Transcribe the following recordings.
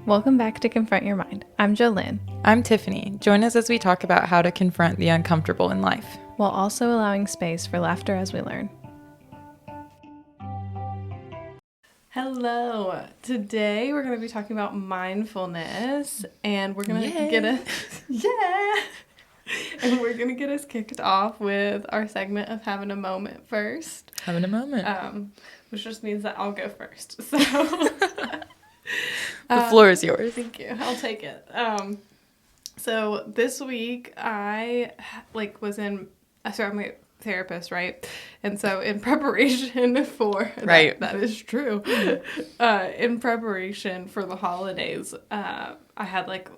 Welcome back to Confront Your Mind. I'm Jolynn. I'm Tiffany. Join us as we talk about how to confront the uncomfortable in life, while also allowing space for laughter as we learn. Hello. Today we're going to be talking about mindfulness, and we're going to get and we're going to get us kicked off with our segment of having a moment first. Having a moment. Which just means that I'll go first. So the floor is yours. Thank you. I'll take it. So this week I started my therapist, right? And so in preparation for that is true. In preparation for the holidays, I had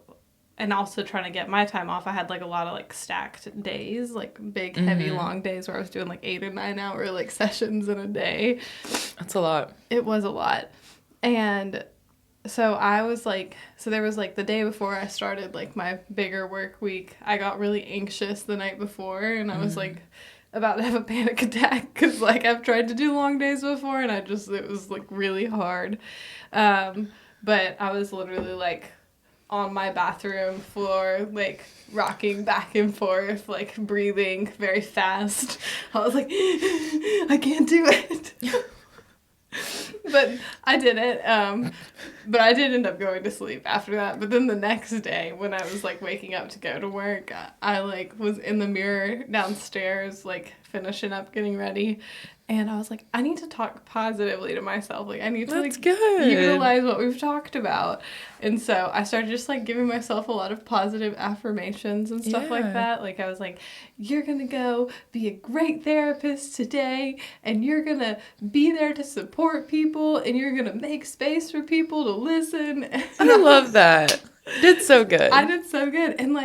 and also trying to get my time off, I had a lot of stacked days, big, heavy, long days where I was doing 8 or 9 hour sessions in a day. That's a lot. It was a lot. And so I was so there was the day before I started my bigger work week, I got really anxious the night before, and I was about to have a panic attack because I've tried to do long days before, and it was really hard. But I was literally on my bathroom floor, rocking back and forth, breathing very fast. I was I can't do it. But I did it. But I did end up going to sleep after that. But then the next day, when I was waking up to go to work, I was in the mirror downstairs, finishing up, getting ready. And I was I need to talk positively to myself. I need to utilize what we've talked about. And so I started just giving myself a lot of positive affirmations and stuff like that. I was you're going to go be a great therapist today, and you're going to be there to support people, and you're going to make space for people to listen. And I love that. You did so good. I did so good. And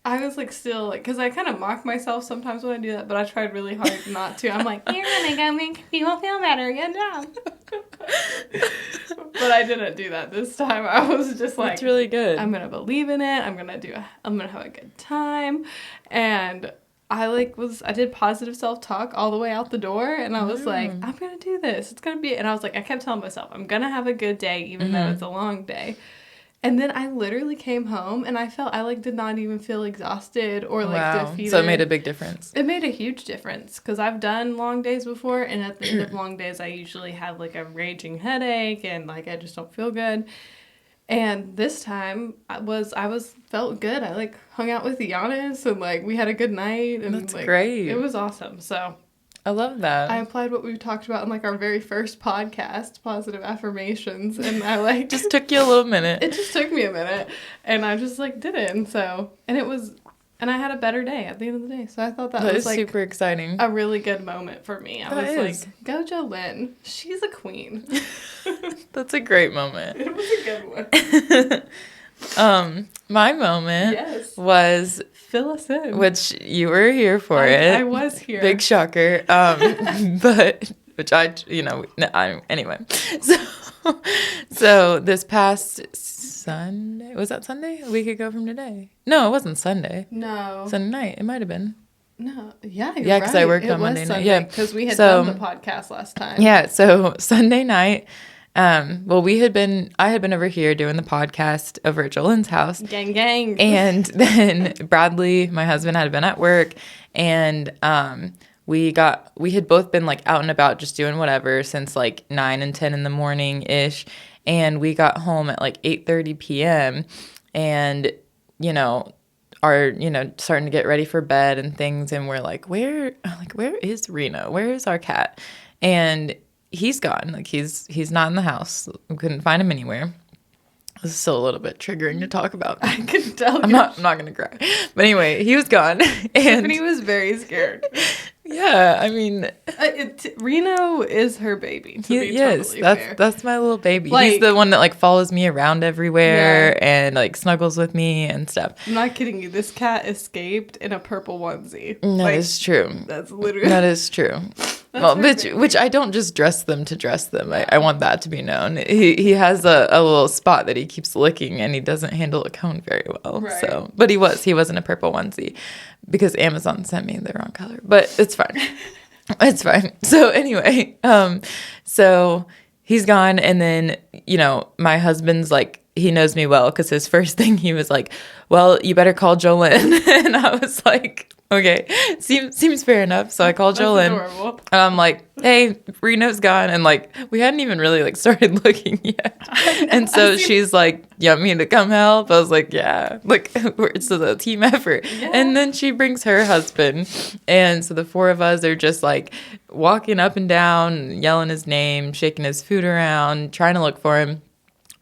I was still because I kind of mock myself sometimes when I do that, but I tried really hard not to. I'm you're gonna go make people feel better. Good job. But I didn't do that this time. I was just that's really good. I'm gonna believe in it. I'm gonna have a good time. And I did positive self-talk all the way out the door, and I was I'm gonna do this. It's gonna be, and I was I kept telling myself I'm gonna have a good day even though it's a long day. And then I literally came home, and I felt I did not even feel exhausted or defeated. So it made a big difference. It made a huge difference because I've done long days before, and at the end of long days, I usually have a raging headache, and I just don't feel good. And this time I felt good. I hung out with Giannis, and we had a good night, and that's great. It was awesome. So I love that. I applied what we talked about in our very first podcast, positive affirmations, and I just took you a little minute. It just took me a minute, and I just did it, and I had a better day at the end of the day. So I thought that was super exciting. A really good moment for me. I was go Jolynn. She's a queen. That's a great moment. It was a good one. My moment was fill us in, which you were here for it. I was here. Big shocker. But which anyway. So this past Sunday, was that Sunday? A week ago from today? No, it wasn't Sunday. No. Sunday night. It might have been. No. Yeah, you're yeah, because I worked on Monday night. Yeah, because we had done the podcast last time. Yeah, so Sunday night. I had been over here doing the podcast over at Jolynn's house. Gang, gang. And then Bradley, my husband, had been at work, and we had both been out and about just doing whatever since 9 and 10 in the morning ish, and we got home at 8:30 p.m. and are starting to get ready for bed and things, and we're where is Reno? Where is our cat? And he's gone. He's not in the house. We couldn't find him anywhere. This is still a little bit triggering to talk about. I can tell. I'm not gonna cry. But anyway, he was gone. And he was very scared. Yeah, I mean, Reno is her baby. That's my little baby. He's the one that follows me around everywhere and snuggles with me and stuff. I'm not kidding you. This cat escaped in a purple onesie. That is true. That's literally. That is true. Well, which I don't just dress them to dress them. I want that to be known. He has a little spot that he keeps licking, and he doesn't handle a cone very well. Right. So, but he was in a purple onesie because Amazon sent me the wrong color. But it's fine. It's fine. So anyway, so he's gone. And then, my husband's like, he knows me well because his first thing he was like, well, you better call Jolene. And I was like, okay, seems fair enough. So I called Jolene. Adorable. And I'm like, hey, Reno's gone. And like, we hadn't even really like started looking yet. And so she's like, you want me to come help? I was like, yeah, like it's a team effort. Yeah. And then she brings her husband. And so the four of us are just like walking up and down, yelling his name, shaking his food around, trying to look for him.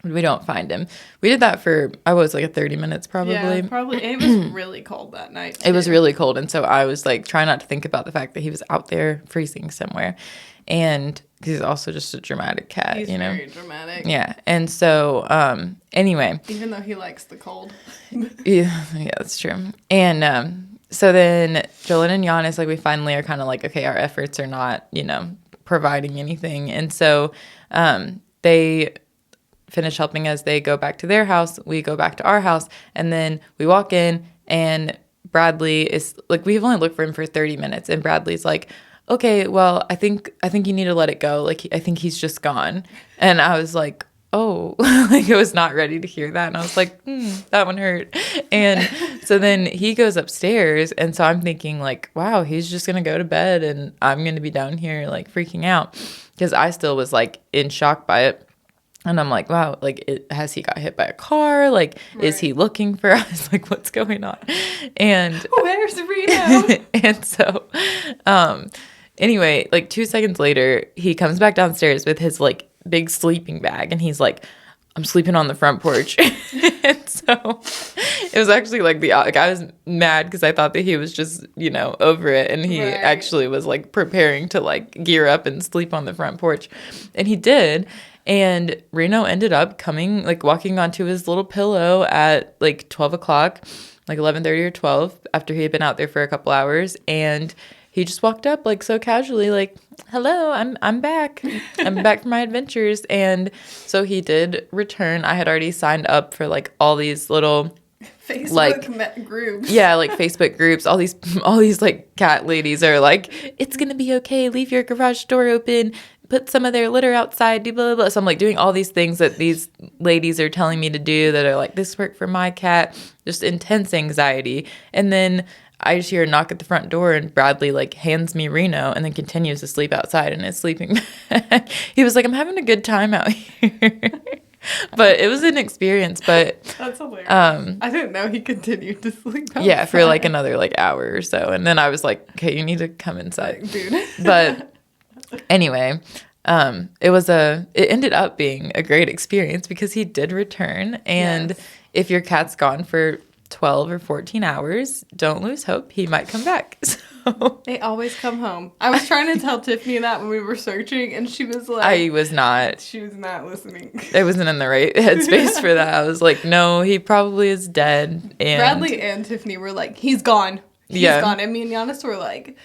We don't find him. We did that for, I was like 30 minutes probably. Yeah, probably. It was really cold that night, too. It was really cold. And so I was like trying not to think about the fact that he was out there freezing somewhere. And he's also just a dramatic cat, he's very dramatic. Yeah. And so, anyway. Even though he likes the cold. yeah, that's true. And so then Jolene and Giannis, like we finally are kind of like, okay, our efforts are not, providing anything. And so they finish helping us. They go back to their house. We go back to our house. And then we walk in and Bradley is like, we've only looked for him for 30 minutes. And Bradley's like, okay, well, I think you need to let it go. Like, I think he's just gone. And I was like, oh, like I was not ready to hear that. And I was like, that one hurt. And so then he goes upstairs. And so I'm thinking like, wow, he's just going to go to bed and I'm going to be down here like freaking out because I still was like in shock by it. And I'm like, wow, like, has he got hit by a car? Like, right. Is he looking for us? Like, what's going on? And where's Reno? And so, anyway, like 2 seconds later, he comes back downstairs with his like big sleeping bag. And he's like, I'm sleeping on the front porch. And so it was actually like I was mad because I thought that he was just, over it. And he actually was like preparing to like gear up and sleep on the front porch. And he did. And Reno ended up walking onto his little pillow at like 12 o'clock, like 11:30 or 12 after he had been out there for a couple hours. And he just walked up like so casually, like, hello, I'm back. I'm back from my adventures. And so he did return. I had already signed up for like all these little Facebook groups. Yeah, like Facebook groups. All these like cat ladies are like, it's going to be okay. Leave your garage door open. Put some of their litter outside, blah, blah, blah. So I'm like doing all these things that these ladies are telling me to do that are like, this worked for my cat, just intense anxiety. And then I just hear a knock at the front door and Bradley like hands me Reno and then continues to sleep outside in his sleeping bag. He was like, I'm having a good time out here. But it was an experience. But that's hilarious. I didn't know he continued to sleep outside. Yeah, for like another like hour or so. And then I was like, okay, you need to come inside. Like, dude. But anyway, it ended up being a great experience because he did return. And yes. If your cat's gone for 12 or 14 hours, don't lose hope. He might come back. So they always come home. I was trying to tell Tiffany that when we were searching and she was like, she was not listening. I wasn't in the right headspace for that. I was like, no, he probably is dead. And Bradley and Tiffany were like, he's gone. He's gone. And me and Giannis were like,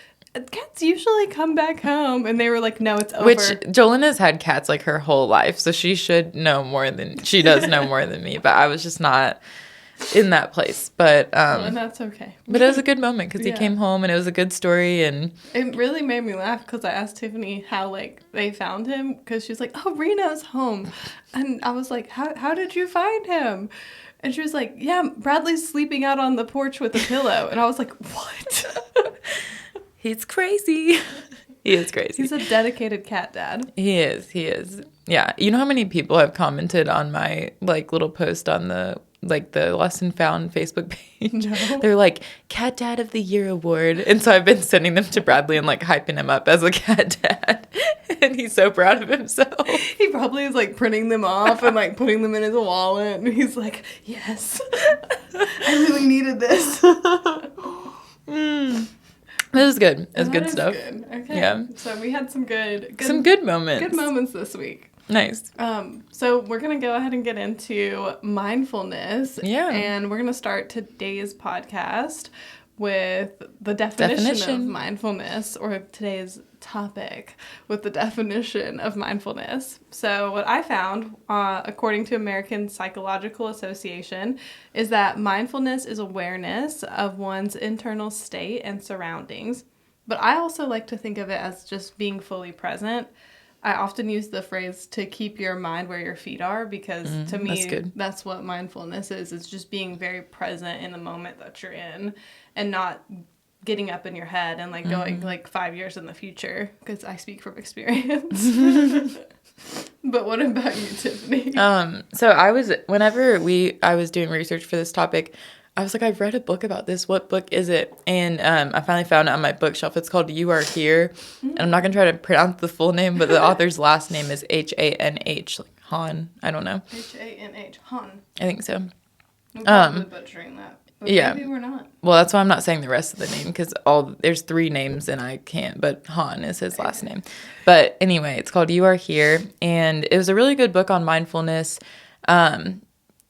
cats usually come back home. And they were like, no, it's over. Which Jolene has had cats like her whole life. So she should know more than she does know more than me. But I was just not in that place. But and that's okay. But it was a good moment because he came home and it was a good story. And it really made me laugh because I asked Tiffany how like they found him because she's like, oh, Reno's home. And I was like, how did you find him? And she was like, yeah, Bradley's sleeping out on the porch with a pillow. And I was like, what? He's crazy. He is crazy. He's a dedicated cat dad. He is. Yeah. You know how many people have commented on my like little post on the Lesson Found Facebook page? No. They're like, Cat Dad of the Year award. And so I've been sending them to Bradley and like hyping him up as a cat dad. And he's so proud of himself. He probably is like printing them off and like putting them in his wallet. And he's like, yes, I really needed this. It was good. It was good stuff. Good. Okay. Yeah. So we had some good moments. Good moments this week. Nice. So we're going to go ahead and get into mindfulness. Yeah. And we're going to start today's podcast with the definition of mindfulness, or today's topic with the definition of mindfulness. So what I found, according to American Psychological Association, is that mindfulness is awareness of one's internal state and surroundings. But I also like to think of it as just being fully present. I often use the phrase to keep your mind where your feet are, because to me, that's what mindfulness is. It's just being very present in the moment that you're in and not getting up in your head and like going like 5 years in the future, because I speak from experience. But what about you, Tiffany? So I was doing research for this topic, I was like, I've read a book about this. What book is it? And I finally found it on my bookshelf. It's called You Are Here. And I'm not going to try to pronounce the full name, but the author's last name is H-A-N-H, like Han. I don't know. H-A-N-H, Han. I think so. I'm probably butchering that. But yeah. Maybe we're not. Well, that's why I'm not saying the rest of the name, because there's 3 names and I can't, but Han is his last name. But anyway, it's called You Are Here. And it was a really good book on mindfulness.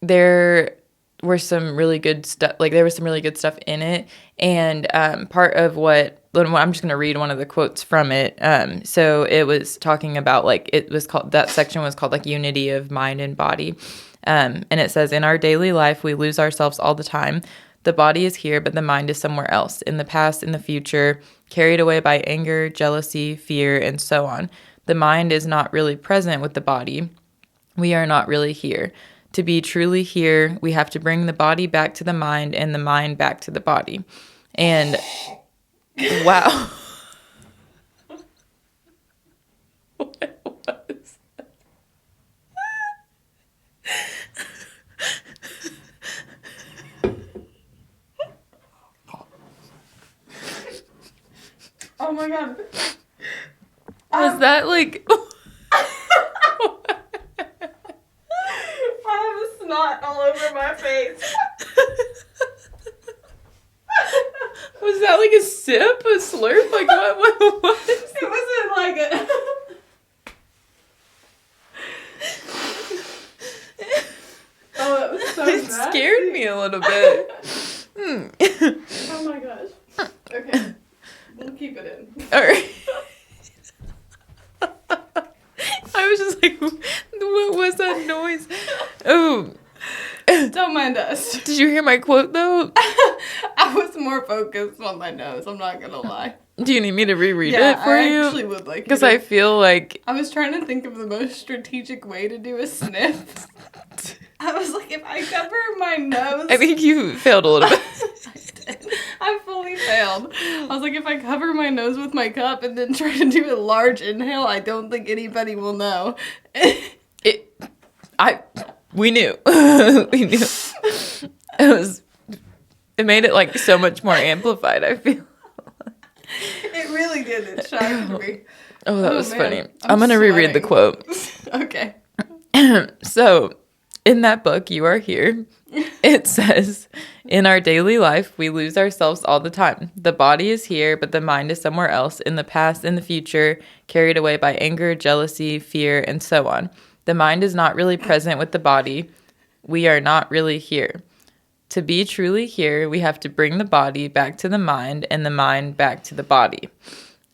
There were some really good stuff, in it. And part of I'm just going to read one of the quotes from it. So it was talking about, like, that section was called, like, unity of mind and body. And it says, in our daily life, we lose ourselves all the time. The body is here, but the mind is somewhere else, in the past, in the future, carried away by anger, jealousy, fear, and so on. The mind is not really present with the body. We are not really here. To be truly here, we have to bring the body back to the mind and the mind back to the body. And wow. What was that? Oh my god. Was that like... I have a snot all over my face. Was that like a sip? A slurp? Like what was it? It wasn't like a... Oh, it was so It nasty. scared me a little bit. Oh my gosh. Okay. We'll keep it in. All right. I was just like, what was that noise? Oh. Don't mind us. Did you hear my quote, though? I was more focused on my nose, I'm not going to lie. Do you need me to reread it for you? I actually would like because I feel like... I was trying to think of the most strategic way to do a sniff. I was like, if I cover my nose... I think you failed a little bit. I fully failed. I was like, if I cover my nose with my cup and then try to do a large inhale, I don't think anybody will know. We knew. We knew. It made it like so much more amplified, I feel. It really did. It shocked me. Oh, that was funny. I'm going to reread the quote. Okay. So, in that book, You Are Here, it says, in our daily life, we lose ourselves all the time. The body is here, but the mind is somewhere else, in the past, in the future, carried away by anger, jealousy, fear, and so on. The mind is not really present with the body. We are not really here. To be truly here, we have to bring the body back to the mind and the mind back to the body.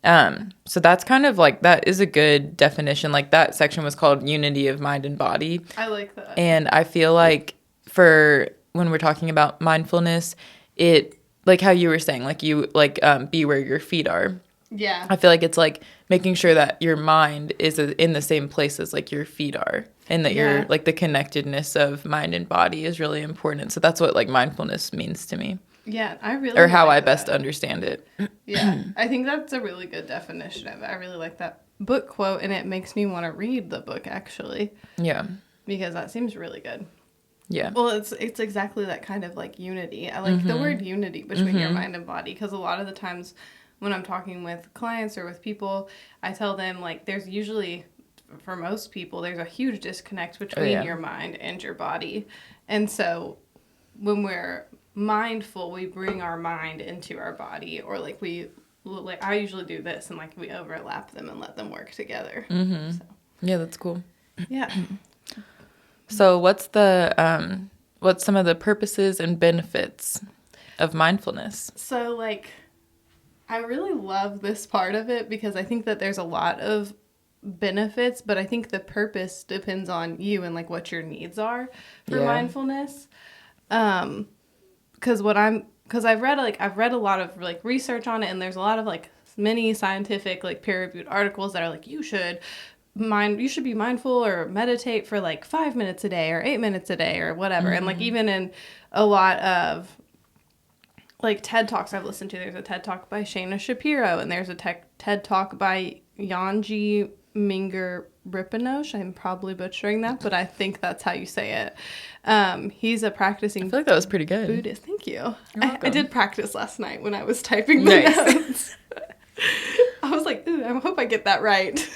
So that's kind of like, that is a good definition. Like that section was called Unity of Mind and Body. I like that. And I feel like for when we're talking about mindfulness, it, like how you were saying, like you like be where your feet are. Yeah. I feel like it's like making sure that your mind is in the same place as like your feet are, and that you're like the connectedness of mind and body is really important. So that's what like mindfulness means to me. Yeah, I really or how like I that. best understand it. Yeah, I think that's a really good definition of it. I really like that book quote, and it makes me want to read the book actually. Yeah. Because that seems really good. Yeah. Well, it's exactly that kind of like unity. I like the word unity between your mind and body, because a lot of the times when I'm talking with clients or with people, I tell them like there's usually, for most people, there's a huge disconnect between your mind and your body. And so when we're mindful, we bring our mind into our body, or like I usually do this, and like we overlap them and let them work together. So. Yeah, that's cool. Yeah. So what's some of the purposes and benefits of mindfulness? So like, I really love this part of it because I think that there's a lot of benefits, but I think the purpose depends on you and like what your needs are for mindfulness. Because I've read a lot of like research on it, and there's a lot of like many scientific like peer-reviewed articles that are like you should you should be mindful or meditate for like 5 minutes a day or 8 minutes a day or whatever. And like even in a lot of like TED Talks I've listened to, there's a TED Talk by Shana Shapiro, and there's a TED Talk by Yanji Minger Ripinosh. I'm probably butchering that, but I think that's how you say it. He's a practicing I feel like that was pretty good. Buddhist. Thank you. I did practice last night when I was typing the notes. I was like, ooh, I hope I get that right.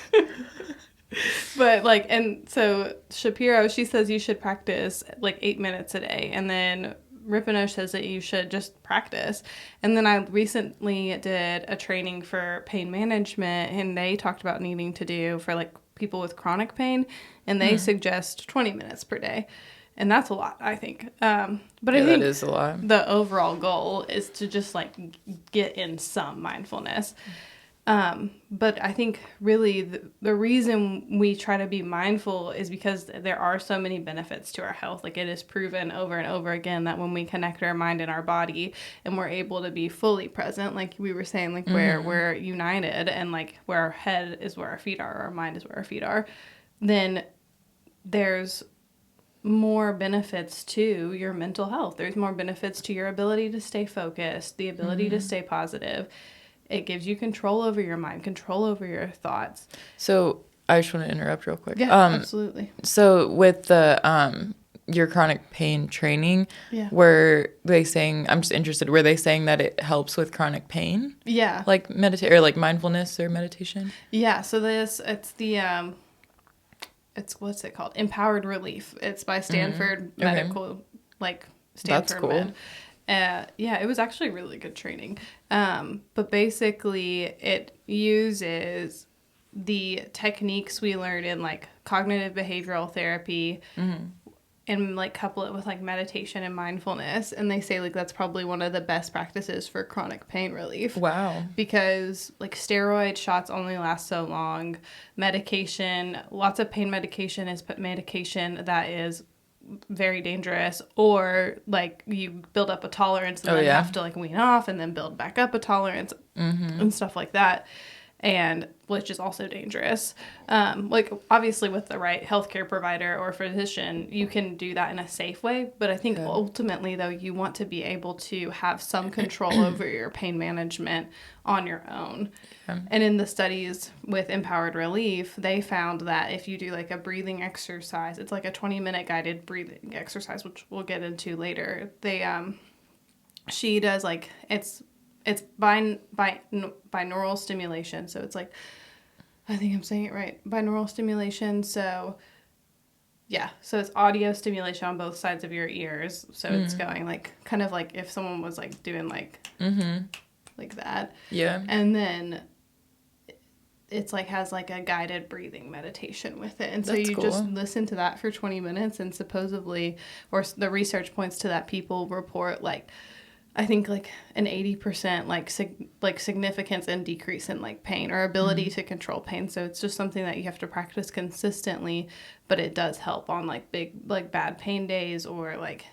But like, and so Shapiro, she says you should practice like 8 minutes a day, and then Ripinosh says that you should just practice. And then I recently did a training for pain management, and they talked about needing to do for like people with chronic pain, and they suggest 20 minutes per day. And that's a lot, I think. But I think that is a lot. The overall goal is to just like get in some mindfulness. But I think really the reason we try to be mindful is because there are so many benefits to our health. Like it is proven over and over again that when we connect our mind and our body and we're able to be fully present, like we were saying, like where we're united and like where our head is where our feet are, our mind is where our feet are, then there's more benefits to your mental health. There's more benefits to your ability to stay focused, the ability to stay positive. It gives you control over your mind, control over your thoughts. So I just want to interrupt real quick. Yeah, absolutely. So with the your chronic pain training, were they saying, I'm just interested, were they saying that it helps with chronic pain? Yeah. Like meditate or like mindfulness or meditation? Yeah. So it's the it's what's it called? Empowered Relief. It's by Stanford Medical, like Stanford That's cool. Med. Yeah, it was actually really good training. But basically it uses the techniques we learned in like cognitive behavioral therapy and like couple it with like meditation and mindfulness. And they say like that's probably one of the best practices for chronic pain relief. Wow. Because like steroid shots only last so long. Medication, lots of pain medication is medication that is very dangerous, or like you build up a tolerance and then have to like wean off and then build back up a tolerance and stuff like that, and which is also dangerous. Like obviously with the right healthcare provider or physician, you can do that in a safe way, but I think ultimately though you want to be able to have some control over your pain management on your own. And in the studies with Empowered Relief, they found that if you do like a breathing exercise, it's like a 20-minute guided breathing exercise, which we'll get into later. She does like it's binaural stimulation. So it's like, I think I'm saying it right, binaural stimulation. So yeah, so it's audio stimulation on both sides of your ears. So it's going like kind of like if someone was like doing like like that. Yeah. And then it's like has like a guided breathing meditation with it. And so you just listen to that for 20 minutes and supposedly, or the research points to that, people report like, I think like an 80% like significance and decrease in like pain or ability to control pain. So it's just something that you have to practice consistently, but it does help on like big, like bad pain days, or like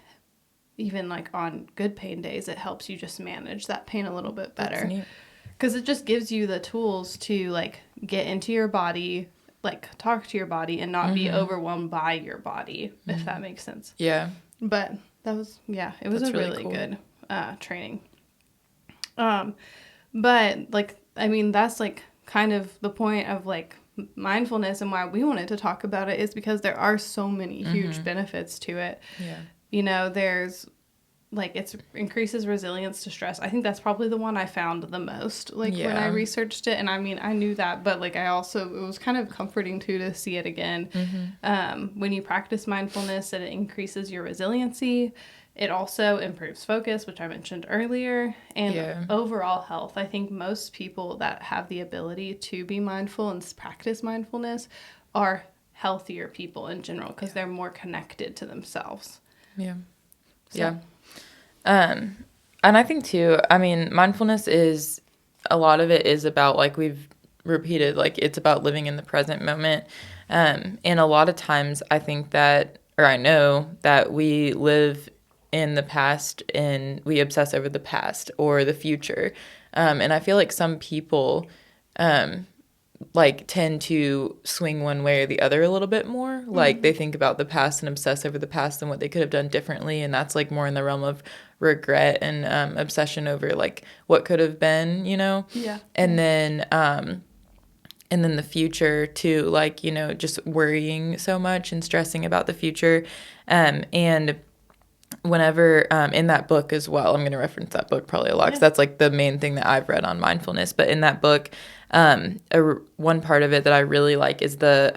even like on good pain days. It helps you just manage that pain a little bit better. Because it just gives you the tools to like get into your body, like talk to your body and not be overwhelmed by your body, if that makes sense. Yeah. But that was, it was a really cool. Good training. But like, I mean, that's like kind of the point of like mindfulness, and why we wanted to talk about it is because there are so many huge benefits to it. Yeah. You know, there's like it increases resilience to stress. I think that's probably the one I found the most like when I researched it. And I mean, I knew that, but like I also, it was kind of comforting too to see it again. When you practice mindfulness, it increases your resiliency. It also improves focus, which I mentioned earlier, and overall health. I think most people that have the ability to be mindful and practice mindfulness are healthier people in general because they're more connected to themselves. Yeah. So. Yeah. And I think too, I mean, mindfulness is, a lot of it is about, like we've repeated, like it's about living in the present moment. And a lot of times I think that, or I know that we live in the past and we obsess over the past or the future. And I feel like some people like tend to swing one way or the other a little bit more. Like they think about the past and obsess over the past and what they could have done differently, and that's like more in the realm of regret and obsession over like what could have been, you know. Yeah. And then the future too, like, you know, just worrying so much and stressing about the future. And whenever in that book as well, I'm going to reference that book probably a lot because that's like the main thing that I've read on mindfulness. But in that book, one part of it that I really like is the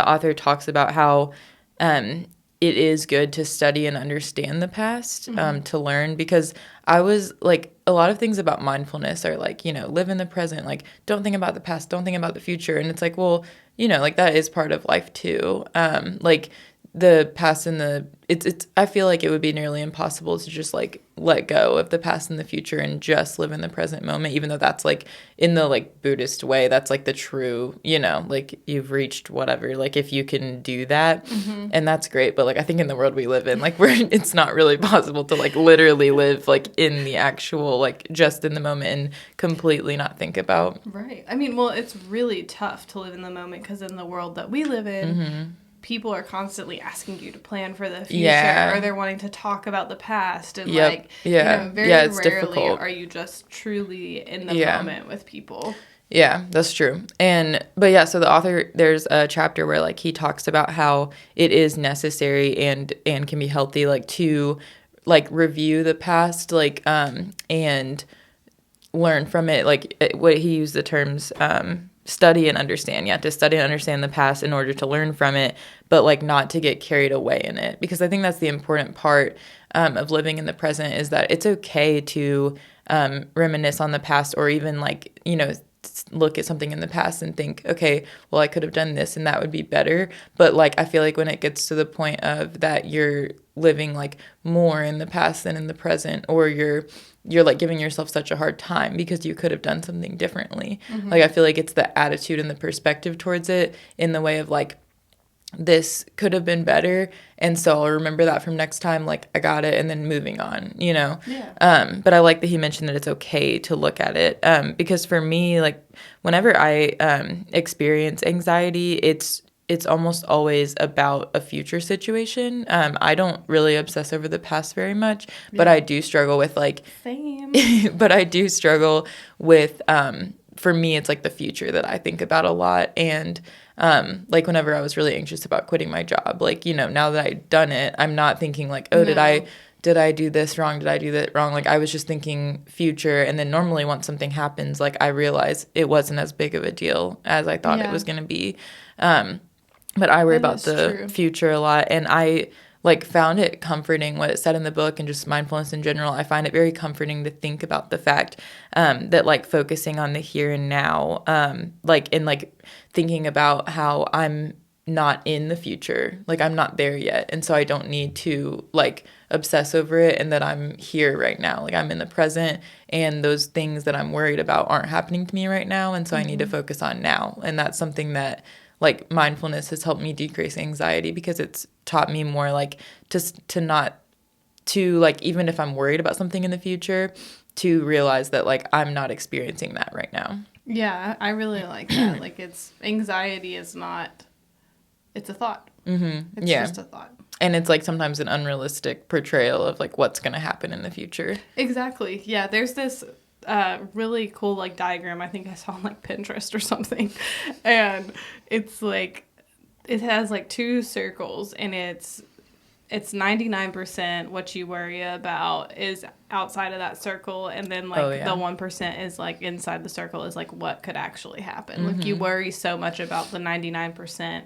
author talks about how it is good to study and understand the past to learn, because I was like, a lot of things about mindfulness are like, you know, live in the present, like don't think about the past, don't think about the future. And it's like, well, you know, like that is part of life too. Like the past and it's I feel like it would be nearly impossible to just like let go of the past and the future and just live in the present moment, even though that's like in the like Buddhist way, that's like the true, you know, like you've reached whatever, like if you can do that, and that's great. But like I think in the world we live in, like it's not really possible to like literally live like in the actual, like just in the moment and completely not think about. Right. I mean, well, it's really tough to live in the moment because in the world that we live in, people are constantly asking you to plan for the future, or they're wanting to talk about the past, and like, you know, very it's rarely difficult. are you just truly in the moment with people. Yeah, that's true. But yeah, so the author, there's a chapter where like he talks about how it is necessary and can be healthy, like to like review the past, like and learn from it. Like what he used the terms study and understand. Yeah, to study and understand the past in order to learn from it, but like not to get carried away in it. Because I think that's the important part of living in the present, is that it's okay to reminisce on the past, or even like, you know, look at something in the past and think, okay, well, I could have done this and that would be better. But like, I feel like when it gets to the point of that you're living like more in the past than in the present, or you're like giving yourself such a hard time because you could have done something differently. Like, I feel like it's the attitude and the perspective towards it, in the way of like, this could have been better, and so I'll remember that from next time, like I got it, and then moving on, you know. But I like that he mentioned that it's okay to look at it, because for me, like whenever I experience anxiety, it's almost always about a future situation. I don't really obsess over the past very much, but I do struggle with like Same. but I do struggle with for me, it's like the future that I think about a lot. And like whenever I was really anxious about quitting my job, like, you know, now that I've done it, I'm not thinking like, oh, did I do this wrong? Did I do that wrong? Like, I was just thinking future. And then normally once something happens, like I realize it wasn't as big of a deal as I thought it was going to be. But I worry about the future a lot. And I like found it comforting what it said in the book, and just mindfulness in general. I find it very comforting to think about the fact that like focusing on the here and now, like, and like thinking about how I'm not in the future, like I'm not there yet, and so I don't need to like obsess over it, and that I'm here right now, like I'm in the present, and those things that I'm worried about aren't happening to me right now, and so I need to focus on now. And that's something that like mindfulness has helped me decrease anxiety, because it's taught me more like to not to like, even if I'm worried about something in the future, to realize that like I'm not experiencing that right now. Yeah, I really like that. Like, it's anxiety is not, it's a thought. It's just a thought. And it's like sometimes an unrealistic portrayal of like what's going to happen in the future. Exactly. Yeah, there's this really cool like diagram I think I saw on like Pinterest or something, and it's like it has like two circles, and it's 99% what you worry about is outside of that circle, and then like the 1% is like inside the circle, is like what could actually happen. Like, you worry so much about the 99%,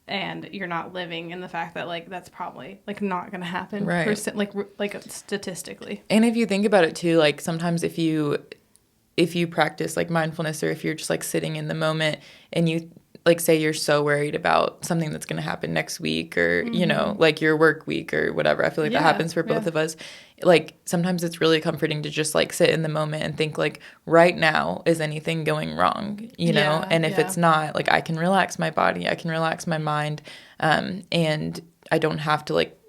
and you're not living in the fact that like that's probably like not going to happen, right? Like statistically. And if you think about it too, like sometimes if you practice like mindfulness, or if you're just like sitting in the moment, and you like say you're so worried about something that's going to happen next week, or you know, like your work week or whatever, I feel like that happens for both of us. Like sometimes it's really comforting to just like sit in the moment and think like, right now, is anything going wrong, you know? And if it's not, like I can relax my body, I can relax my mind, and I don't have to like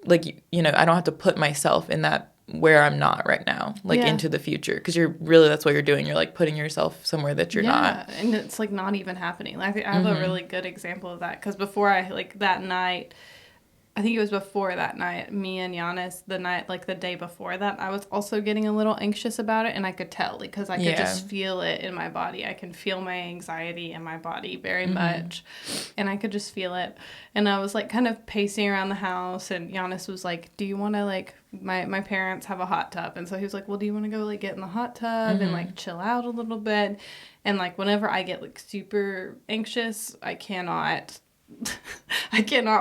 you know, I don't have to put myself in that where I'm not right now, like into the future. Because that's what you're doing. You're like putting yourself somewhere that you're not. And it's like not even happening. I think I have a really good example of that because before that night, I think it was before that night, me and Giannis, the day before that, I was also getting a little anxious about it, and I could tell because I could just feel it in my body. I can feel my anxiety in my body very much, and I could just feel it. And I was like kind of pacing around the house, and Giannis was like, "Do you want to like?" My parents have a hot tub, and so he was like, "Well, do you want to go like get in the hot tub and like chill out a little bit?" And like whenever I get like super anxious, I cannot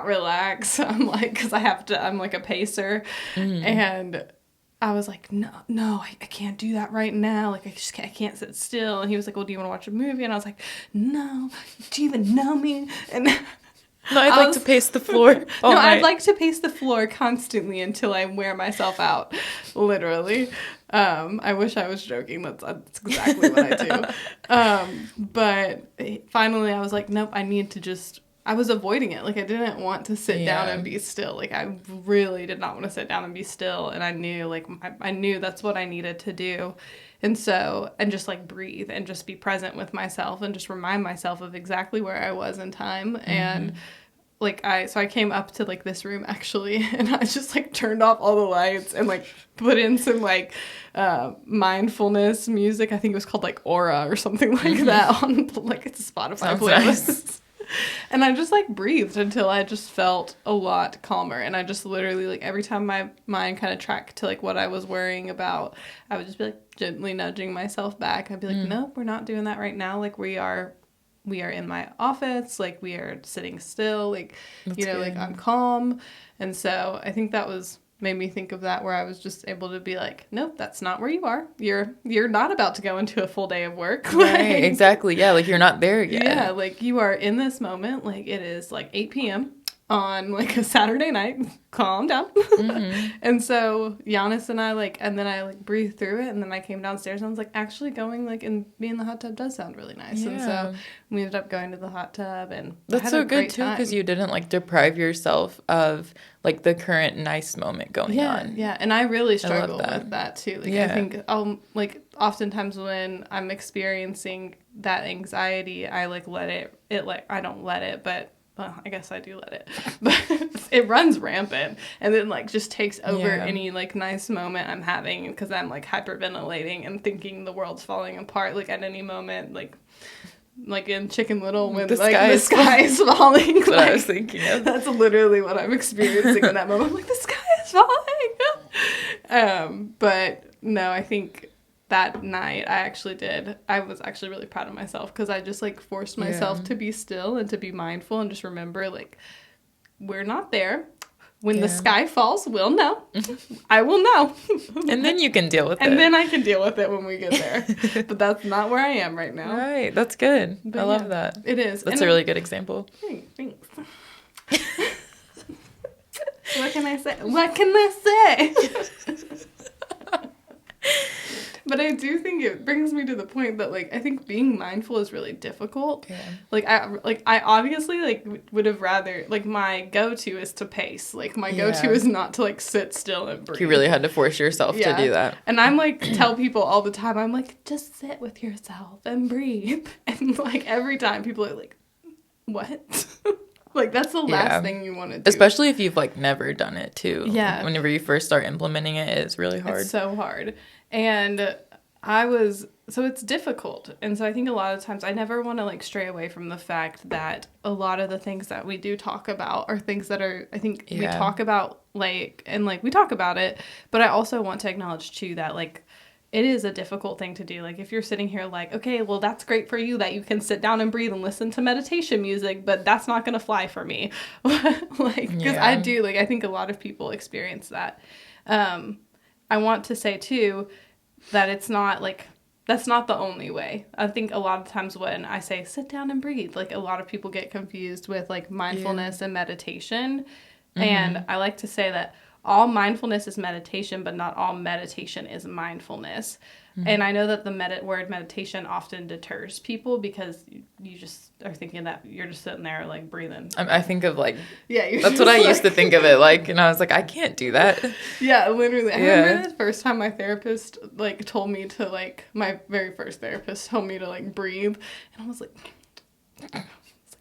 relax. I'm like, because I'm like a pacer. And I was like, no, I can't do that right now. Like, I can't sit still. And he was like, well, do you want to watch a movie? And I was like, no, do you even know me? And no, I'd like to pace the floor all night. I'd like to pace the floor constantly until I wear myself out, literally. I wish I was joking. That's exactly what I do. But finally I was like, nope, I was avoiding it. Like, I didn't want to sit down and be still. Like, I really did not want to sit down and be still. And I knew that's what I needed to do. And so, and just like breathe and just be present with myself and just remind myself of exactly where I was in time. And like, so I came up to like this room actually, and I just like turned off all the lights and like put in some like mindfulness music. I think it was called like Aura or something like that on like it's a Spotify playlist. Nice. And I just like breathed until I just felt a lot calmer. And I just literally like every time my mind kind of tracked to like what I was worrying about, I would just be like gently nudging myself back. I'd be like, nope, we're not doing that right now. Like we are in my office. Like we are sitting still. Like, that's good. Like I'm calm. And so I think that made me think of that, where I was just able to be like, nope, that's not where you are. You're not about to go into a full day of work. Right, exactly. Yeah, like you're not there yet. Yeah, like you are in this moment. Like it is like 8 p.m. on like a Saturday night. Calm down. And so Giannis and I and then I breathed through it, and then I came downstairs and I was like, actually going and being in the hot tub does sound really nice. Yeah. And so we ended up going to the hot tub, and that's so good too, because you didn't deprive yourself of the current nice moment going on. Yeah, and I really struggle with that too. I think oftentimes when I'm experiencing that anxiety, I let it I don't let it, but well, I guess I do let it, but it runs rampant, and then just takes over any nice moment I'm having, because I'm hyperventilating and thinking the world's falling apart at any moment, like in Chicken Little when the sky is falling. That's what I was thinking of. That's literally what I'm experiencing in that moment. I'm like, the sky is falling. But no, I think that night I was actually really proud of myself, because I just forced myself to be still and to be mindful and just remember we're not there. When the sky falls, we'll know. I will know. And then you can deal with it. And then I can deal with it when we get there. But that's not where I am right now. Right. That's good. But I love that. It is. That's a really good example. Thanks. What can I say? But I do think it brings me to the point that I think being mindful is really difficult. Yeah. I obviously would have rather my go-to is to pace. My go-to is not to sit still and breathe. You really had to force yourself to do that. And I'm tell people all the time, I'm just sit with yourself and breathe. And every time people are what? That's the last thing you want to do. Especially if you've never done it too. Yeah. Whenever you first start implementing it, it's really hard. It's so hard. And so it's difficult. And so I think a lot of times I never want to stray away from the fact that a lot of the things that we do talk about are things that are, I think we talk about and we talk about it, but I also want to acknowledge too that it is a difficult thing to do. If you're sitting here okay, well, that's great for you that you can sit down and breathe and listen to meditation music, but that's not going to fly for me. Because I do, I think a lot of people experience that. I want to say, too, that it's not, that's not the only way. I think a lot of times when I say sit down and breathe, a lot of people get confused with, mindfulness and meditation. Mm-hmm. And I like to say that all mindfulness is meditation, but not all meditation is mindfulness. And I know that the word meditation often deters people because you just are thinking that you're just sitting there like breathing. I think of like, yeah, that's what I used to think of it like, and I was like, I can't do that. Yeah, literally. I remember the first time my therapist like told me to like, my very first therapist told me to like breathe, and I was like,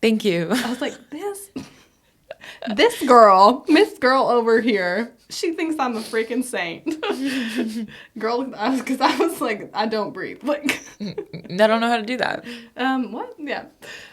thank you. I was like, this girl over here, she thinks I'm a freaking saint. Girl, because I was like, I don't breathe. Like, I don't know how to do that. What? Yeah.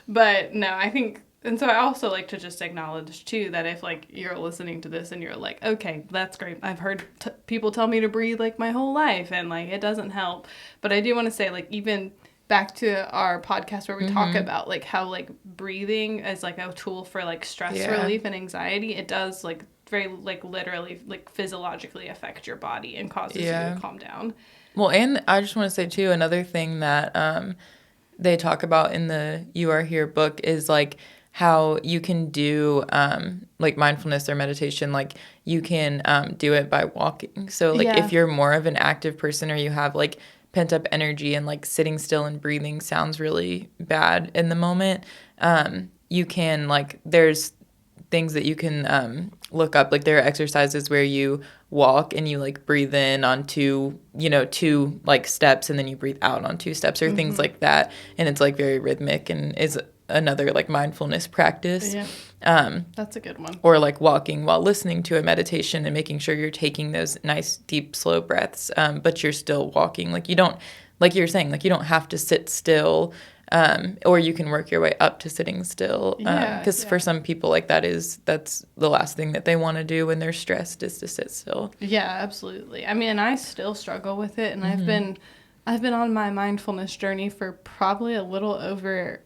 But no, I think, and so I also like to just acknowledge too that if like you're listening to this and you're like, okay, that's great. I've heard people tell me to breathe like my whole life and like it doesn't help. But I do want to say like even back to our podcast where we talk about like how like breathing is like a tool for like stress relief and anxiety, it does like very like literally like physiologically affect your body and causes you to calm down. Well, and I just want to say too, another thing that they talk about in the You Are Here book is like how you can do like mindfulness or meditation, like you can do it by walking. So like if you're more of an active person or you have like pent up energy and like sitting still and breathing sounds really bad in the moment, you can like, there's things that you can look up. Like there are exercises where you walk and you like breathe in on two like steps and then you breathe out on 2 steps or things like that. And it's like very rhythmic and is another like mindfulness practice. That's a good one. Or like walking while listening to a meditation and making sure you're taking those nice deep slow breaths, but you're still walking. Like you don't, like you're saying, like you don't have to sit still, or you can work your way up to sitting still, because for some people like that's the last thing that they want to do when they're stressed is to sit still. Yeah, absolutely. I mean, I still struggle with it, and I've been on my mindfulness journey for probably a little over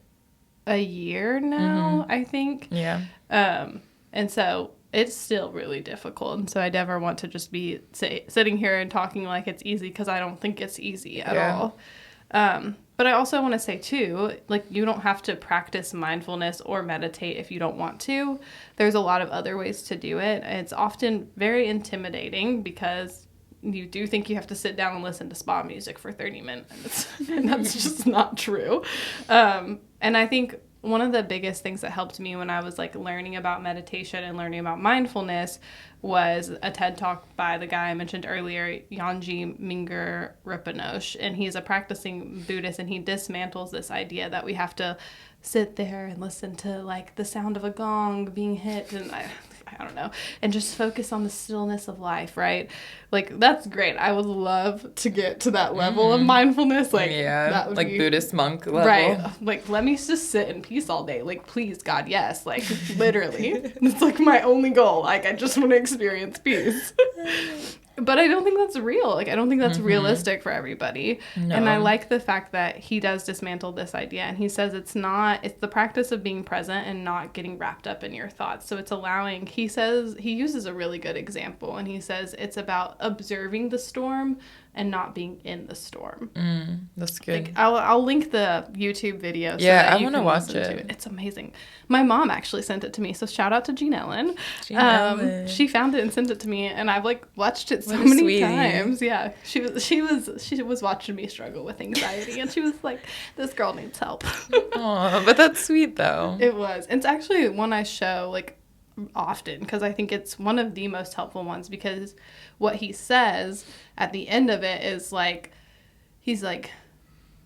a year now, I think. Yeah. And so it's still really difficult. And so I never want to just be sitting here and talking like it's easy, because I don't think it's easy at all. But I also want to say too, like you don't have to practice mindfulness or meditate if you don't want to. There's a lot of other ways to do it. It's often very intimidating because you do think you have to sit down and listen to spa music for 30 minutes. And that's just not true. And I think one of the biggest things that helped me when I was like learning about meditation and learning about mindfulness was a TED Talk by the guy I mentioned earlier, Yanji Mingyur Rinpoche, and he's a practicing Buddhist, and he dismantles this idea that we have to sit there and listen to like the sound of a gong being hit, and I don't know, and just focus on the stillness of life, right? Like, that's great. I would love to get to that level of mindfulness. Like, that would like be, Buddhist monk level. Right. Like, let me just sit in peace all day. Like, please, God, yes. Like, literally. It's like my only goal. Like, I just want to experience peace. But I don't think that's real. Like, I don't think that's realistic for everybody. No. And I like the fact that he does dismantle this idea. And he says it's the practice of being present and not getting wrapped up in your thoughts. So it's allowing, he says, he uses a really good example. And he says it's about observing the storm and not being in the storm. That's good. Like, I'll link the YouTube video. So I want to watch it. It's amazing. My mom actually sent it to me, so shout out to Jean Ellen. She found it and sent it to me, and I've like watched it so many times. Yeah, she was watching me struggle with anxiety, and she was like, "This girl needs help." Aw, but that's sweet though. It was. It's actually one I show like often because I think it's one of the most helpful ones, because what he says at the end of it is like, he's like,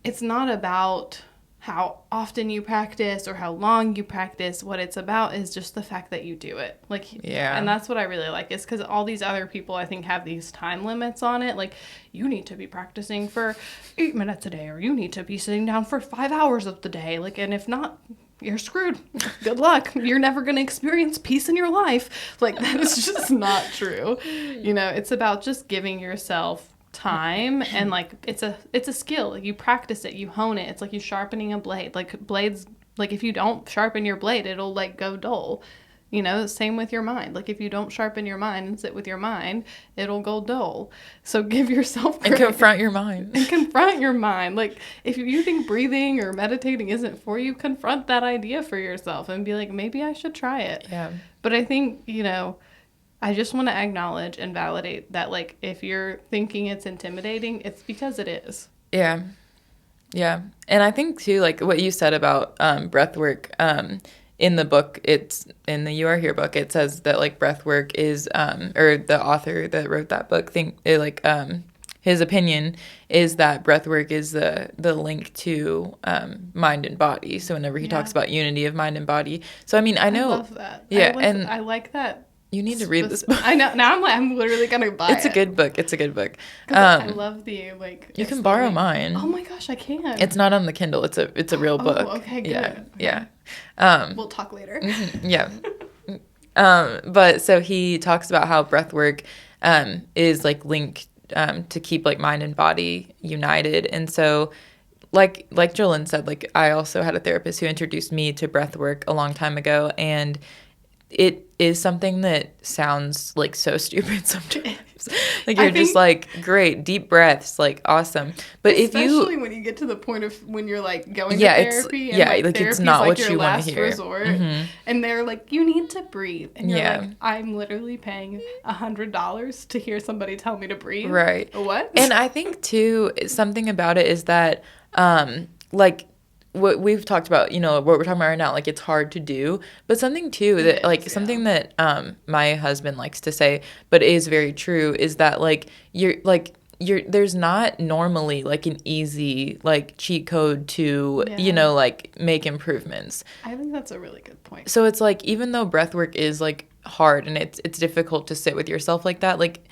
it's not about how often you practice or how long you practice. What it's about is just the fact that you do it. Like, and that's what I really like, is because all these other people I think have these time limits on it. Like, you need to be practicing for 8 minutes a day, or you need to be sitting down for 5 hours of the day. Like, and if not, you're screwed. Good luck. You're never going to experience peace in your life. Like, that is just not true. You know, it's about just giving yourself time, and like it's a skill. Like, you practice it, you hone it. It's like you sharpening a blade. Like, blades, like if you don't sharpen your blade, it'll like go dull. You know, same with your mind. Like, if you don't sharpen your mind and sit with your mind, it'll go dull. So give yourself grace. And confront your mind. And confront your mind. Like, if you think breathing or meditating isn't for you, confront that idea for yourself and be like, maybe I should try it. Yeah. But I think, you know, I just want to acknowledge and validate that, like, if you're thinking it's intimidating, it's because it is. Yeah. Yeah. And I think too, like what you said about breath work, in the book, it's in the You Are Here book, it says that like breath work is, or the author that wrote that book his opinion is that breath work is the link to mind and body. So whenever he talks about unity of mind and body. So I mean, I know. I love that. Yeah. I like that. You need to read this book. I know. Now I'm literally going to buy it. It's a good book. It's a good book. I love the, like... You can borrow mine. Oh my gosh, I can. It's not on the Kindle. It's a real book. Oh, okay, good. Yeah. We'll talk later. Yeah. But so he talks about how breath work is like linked to keep like mind and body united. And so like Jolyn said, like I also had a therapist who introduced me to breath work a long time ago, and it is something that sounds like so stupid sometimes. Like you're just like, great, deep breaths, like awesome. But especially when you get to the point of when you're like going to therapy, and like it's not like what your you want to last hear. Resort, and they're like, you need to breathe, and you're like, I'm literally paying $100 to hear somebody tell me to breathe. Right. What? And I think too, something about it is that, like, what we've talked about, you know, what we're talking about right now, like it's hard to do, but something too that like something that my husband likes to say, but is very true, is that like you're there's not normally like an easy like cheat code to you know, like make improvements. I think that's a really good point. So it's like, even though breath work is like hard and it's difficult to sit with yourself like that, like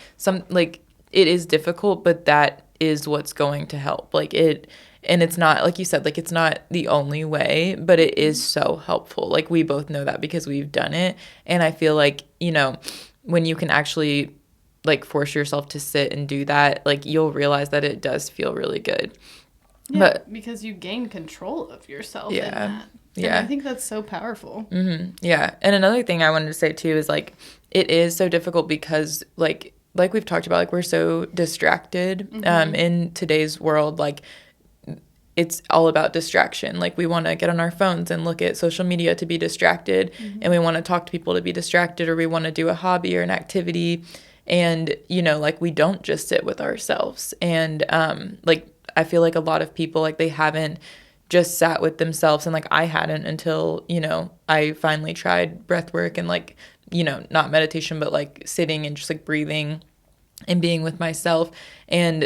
it is difficult, but that is what's going to help. Like and it's not, like you said, like it's not the only way, but it is so helpful. Like we both know that because we've done it. And I feel like, you know, when you can actually like force yourself to sit and do that, like you'll realize that it does feel really good. Yeah, but because you gain control of yourself in that. And I think that's so powerful. Mm-hmm. Yeah. And another thing I wanted to say too is like, it is so difficult because like we've talked about, like we're so distracted in today's world. Like it's all about distraction. Like we want to get on our phones and look at social media to be distracted, and we want to talk to people to be distracted, or we want to do a hobby or an activity. And, you know, like we don't just sit with ourselves. And like I feel like a lot of people, like they haven't just sat with themselves, and like I hadn't until, you know, I finally tried breath work and like, you know, not meditation, but like sitting and just like breathing and being with myself. And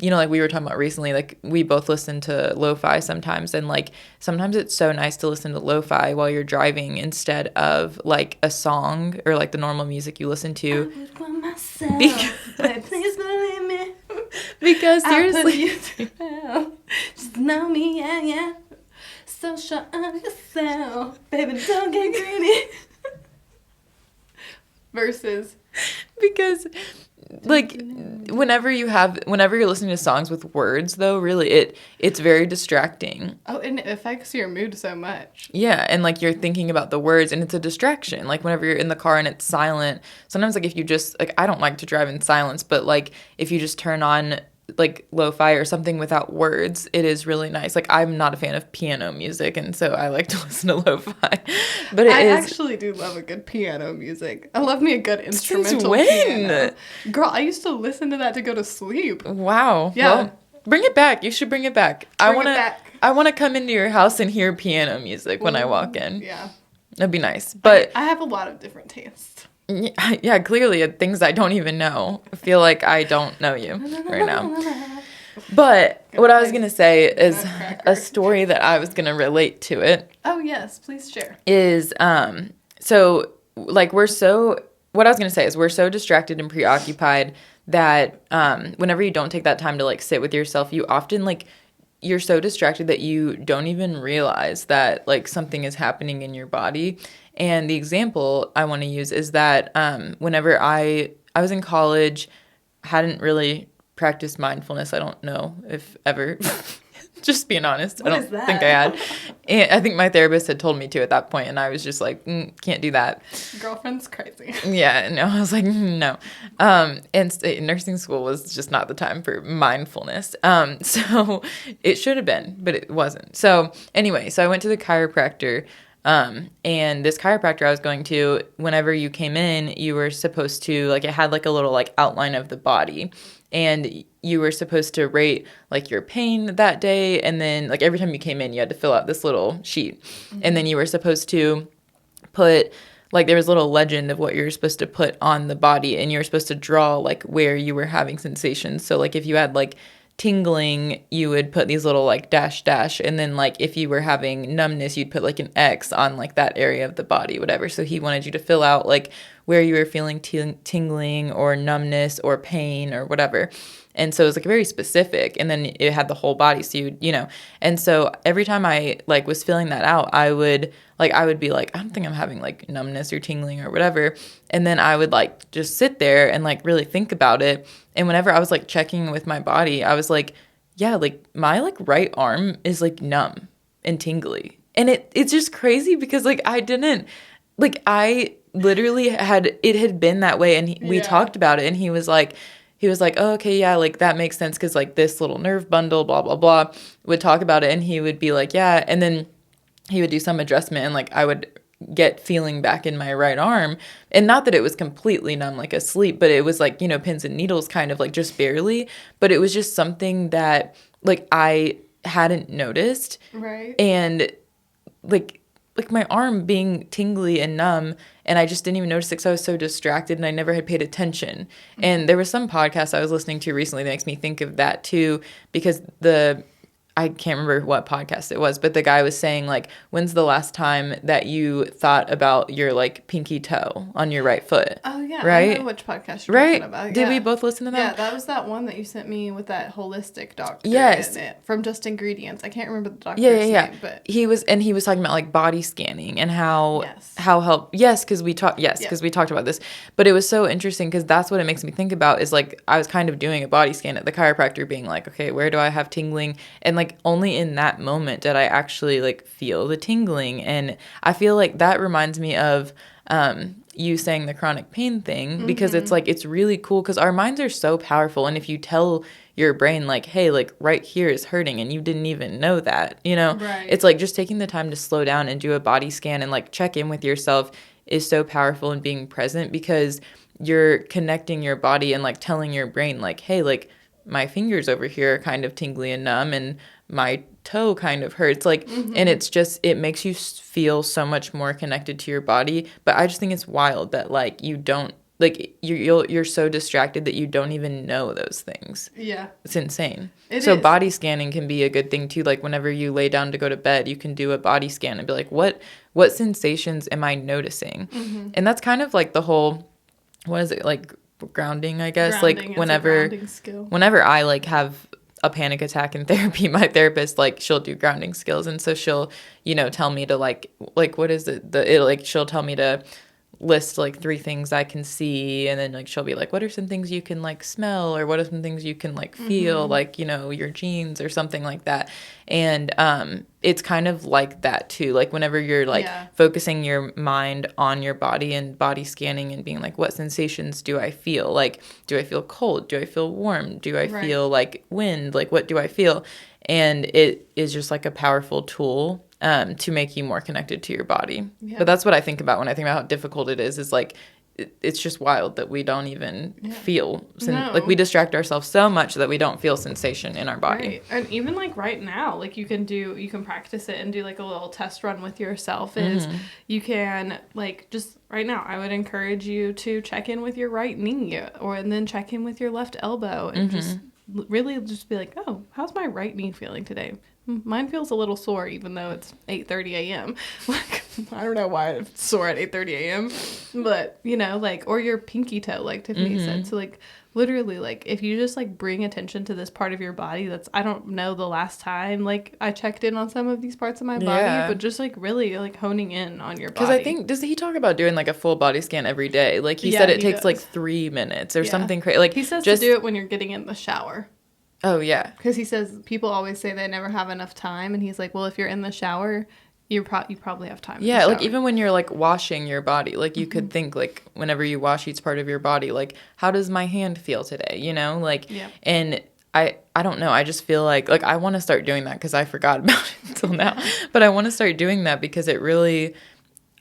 you know, like we were talking about recently, like we both listen to lo-fi sometimes, and like sometimes it's so nice to listen to lo-fi while you're driving instead of like a song or like the normal music you listen to. I would want myself, but please believe me. Because seriously, just know me, yeah. So sure of yourself, baby, don't get greedy. Versus, because like whenever you're listening to songs with words, though, really it's very distracting. Oh, and it affects your mood so much. Yeah, and like you're thinking about the words, and it's a distraction. Like whenever you're in the car and it's silent, sometimes like if you just like, I don't like to drive in silence, but like if you just turn on like lo-fi or something without words, it is really nice. Like I'm not a fan of piano music, and so I like to listen to lo-fi. But I actually do love a good piano music. I love me a good instrumental piano. Girl, I used to listen to that to go to sleep. Wow. Yeah. Well, bring it back. You should bring it back. I want to come into your house and hear piano music when I walk in. Yeah. That'd be nice. But I have a lot of different tastes. Yeah, clearly things I don't even know. I feel like I don't know you right now. But what I was going to say is a story that I was going to relate to it. Oh, yes. Please share. Is, so, like, what I was going to say is we're so distracted and preoccupied that whenever you don't take that time to, like, sit with yourself, you often, like, you're so distracted that you don't even realize that, like, something is happening in your body. And the example I want to use is that whenever I was in college, hadn't really practiced mindfulness. I don't know if ever. Just being honest. I don't think I had. And I think my therapist had told me to at that point, and I was just like, can't do that. Girlfriend's crazy. Yeah, no, I was like, no. And nursing school was just not the time for mindfulness. So it should have been, but it wasn't. So anyway, I went to the chiropractor And this chiropractor I was going to, whenever you came in, you were supposed to, like, it had like a little like outline of the body, and you were supposed to rate like your pain that day. And then like every time you came in, you had to fill out this little sheet. And then you were supposed to put, like, there was a little legend of what you were supposed to put on the body, and you were supposed to draw like where you were having sensations. So like if you had like tingling, you would put these little like dash, and then like if you were having numbness, you'd put like an X on like that area of the body, whatever. So he wanted you to fill out like where you were feeling tingling or numbness or pain or whatever. And so it was like very specific, and then it had the whole body. So you know, and so every time I like was filling that out, I would be like, I don't think I'm having like numbness or tingling or whatever. And then I would like just sit there and like really think about it. And whenever I was like checking with my body, I was like, yeah, like my like right arm is like numb and tingly. And it's just crazy because like I literally had been that way, and we talked about it, and he was like, oh, okay, yeah, like that makes sense because like this little nerve bundle, blah, blah, blah, would talk about it. And he would be like, yeah. And then he would do some adjustment, and like I would get feeling back in my right arm. And not that it was completely numb, like asleep, but it was like, you know, pins and needles kind of like just barely. But it was just something that like I hadn't noticed. Right. And like my arm being tingly and numb, and I just didn't even notice it because I was so distracted and I never had paid attention. Mm-hmm. And there was some podcast I was listening to recently that makes me think of that too, because I can't remember what podcast it was, but the guy was saying, like, when's the last time that you thought about your, like, pinky toe on your right foot? Oh, yeah. Right? I know which podcast you're talking about. Did we both listen to that? Yeah, that was that one that you sent me with that holistic doctor. Yes. In it, from Just Ingredients. I can't remember the doctor's name, but... He was talking about, like, body scanning and how help... Yes, because we talked about this. But it was so interesting because that's what it makes me think about is, like, I was kind of doing a body scan at the chiropractor being like, okay, where do I have tingling? And, like, only in that moment did I actually like feel the tingling. And I feel like that reminds me of you saying the chronic pain thing, because it's like, it's really cool because our minds are so powerful. And if you tell your brain like, hey, like right here is hurting and you didn't even know that, you know, It's like just taking the time to slow down and do a body scan and like check in with yourself is so powerful in being present, because you're connecting your body and like telling your brain like, hey, like my fingers over here are kind of tingly and numb and my toe kind of hurts, like, and it's just, it makes you feel so much more connected to your body. But I just think it's wild that like you don't, like you're so distracted that you don't even know those things. Yeah, it's insane. So body scanning can be a good thing too. Like whenever you lay down to go to bed, you can do a body scan and be like, what sensations am I noticing? And that's kind of like the whole, what is it, like grounding, I guess. Grounding, like whenever I like have a panic attack in therapy, my therapist, like, she'll do grounding skills, and so she'll, you know, tell me to like what is it, she'll tell me to list like 3 things I can see, and then like she'll be like, what are some things you can like smell, or what are some things you can like feel, like, you know, your jeans or something like that. And it's kind of like that too, like whenever you're like focusing your mind on your body and body scanning and being like, what sensations do I feel? Like, do I feel cold? Do I feel warm? Do I feel like wind? Like, what do I feel? And it is just like a powerful tool to make you more connected to your body. Yeah. But that's what I think about when I think about how difficult it is like, it's just wild that we don't even feel, like we distract ourselves so much that we don't feel sensation in our body. Right. And even like right now, like you can practice it and do like a little test run with yourself is you can like just right now, I would encourage you to check in with your right knee and then check in with your left elbow and just really just be like, oh, how's my right knee feeling today? Mine feels a little sore, even though it's 8:30 a.m. Like, I don't know why it's sore at 8:30 a.m. But, you know, like, or your pinky toe, like Tiffany said. So, like, literally, like, if you just, like, bring attention to this part of your body, I don't know the last time, like, I checked in on some of these parts of my body, but just, like, really, like, honing in on your body. Because I think, does he talk about doing, like, a full body scan every day? Like, he said it takes, like, 3 minutes or something crazy. Like, he says to do it when you're getting in the shower. Oh, yeah. Because he says people always say they never have enough time. And he's like, well, if you're in the shower, you probably have time. Yeah, like even when you're like washing your body, like you could think like whenever you wash each part of your body, like how does my hand feel today? You know, like, and I don't know. I just feel like I want to start doing that because I forgot about it until now. But I want to start doing that because it really,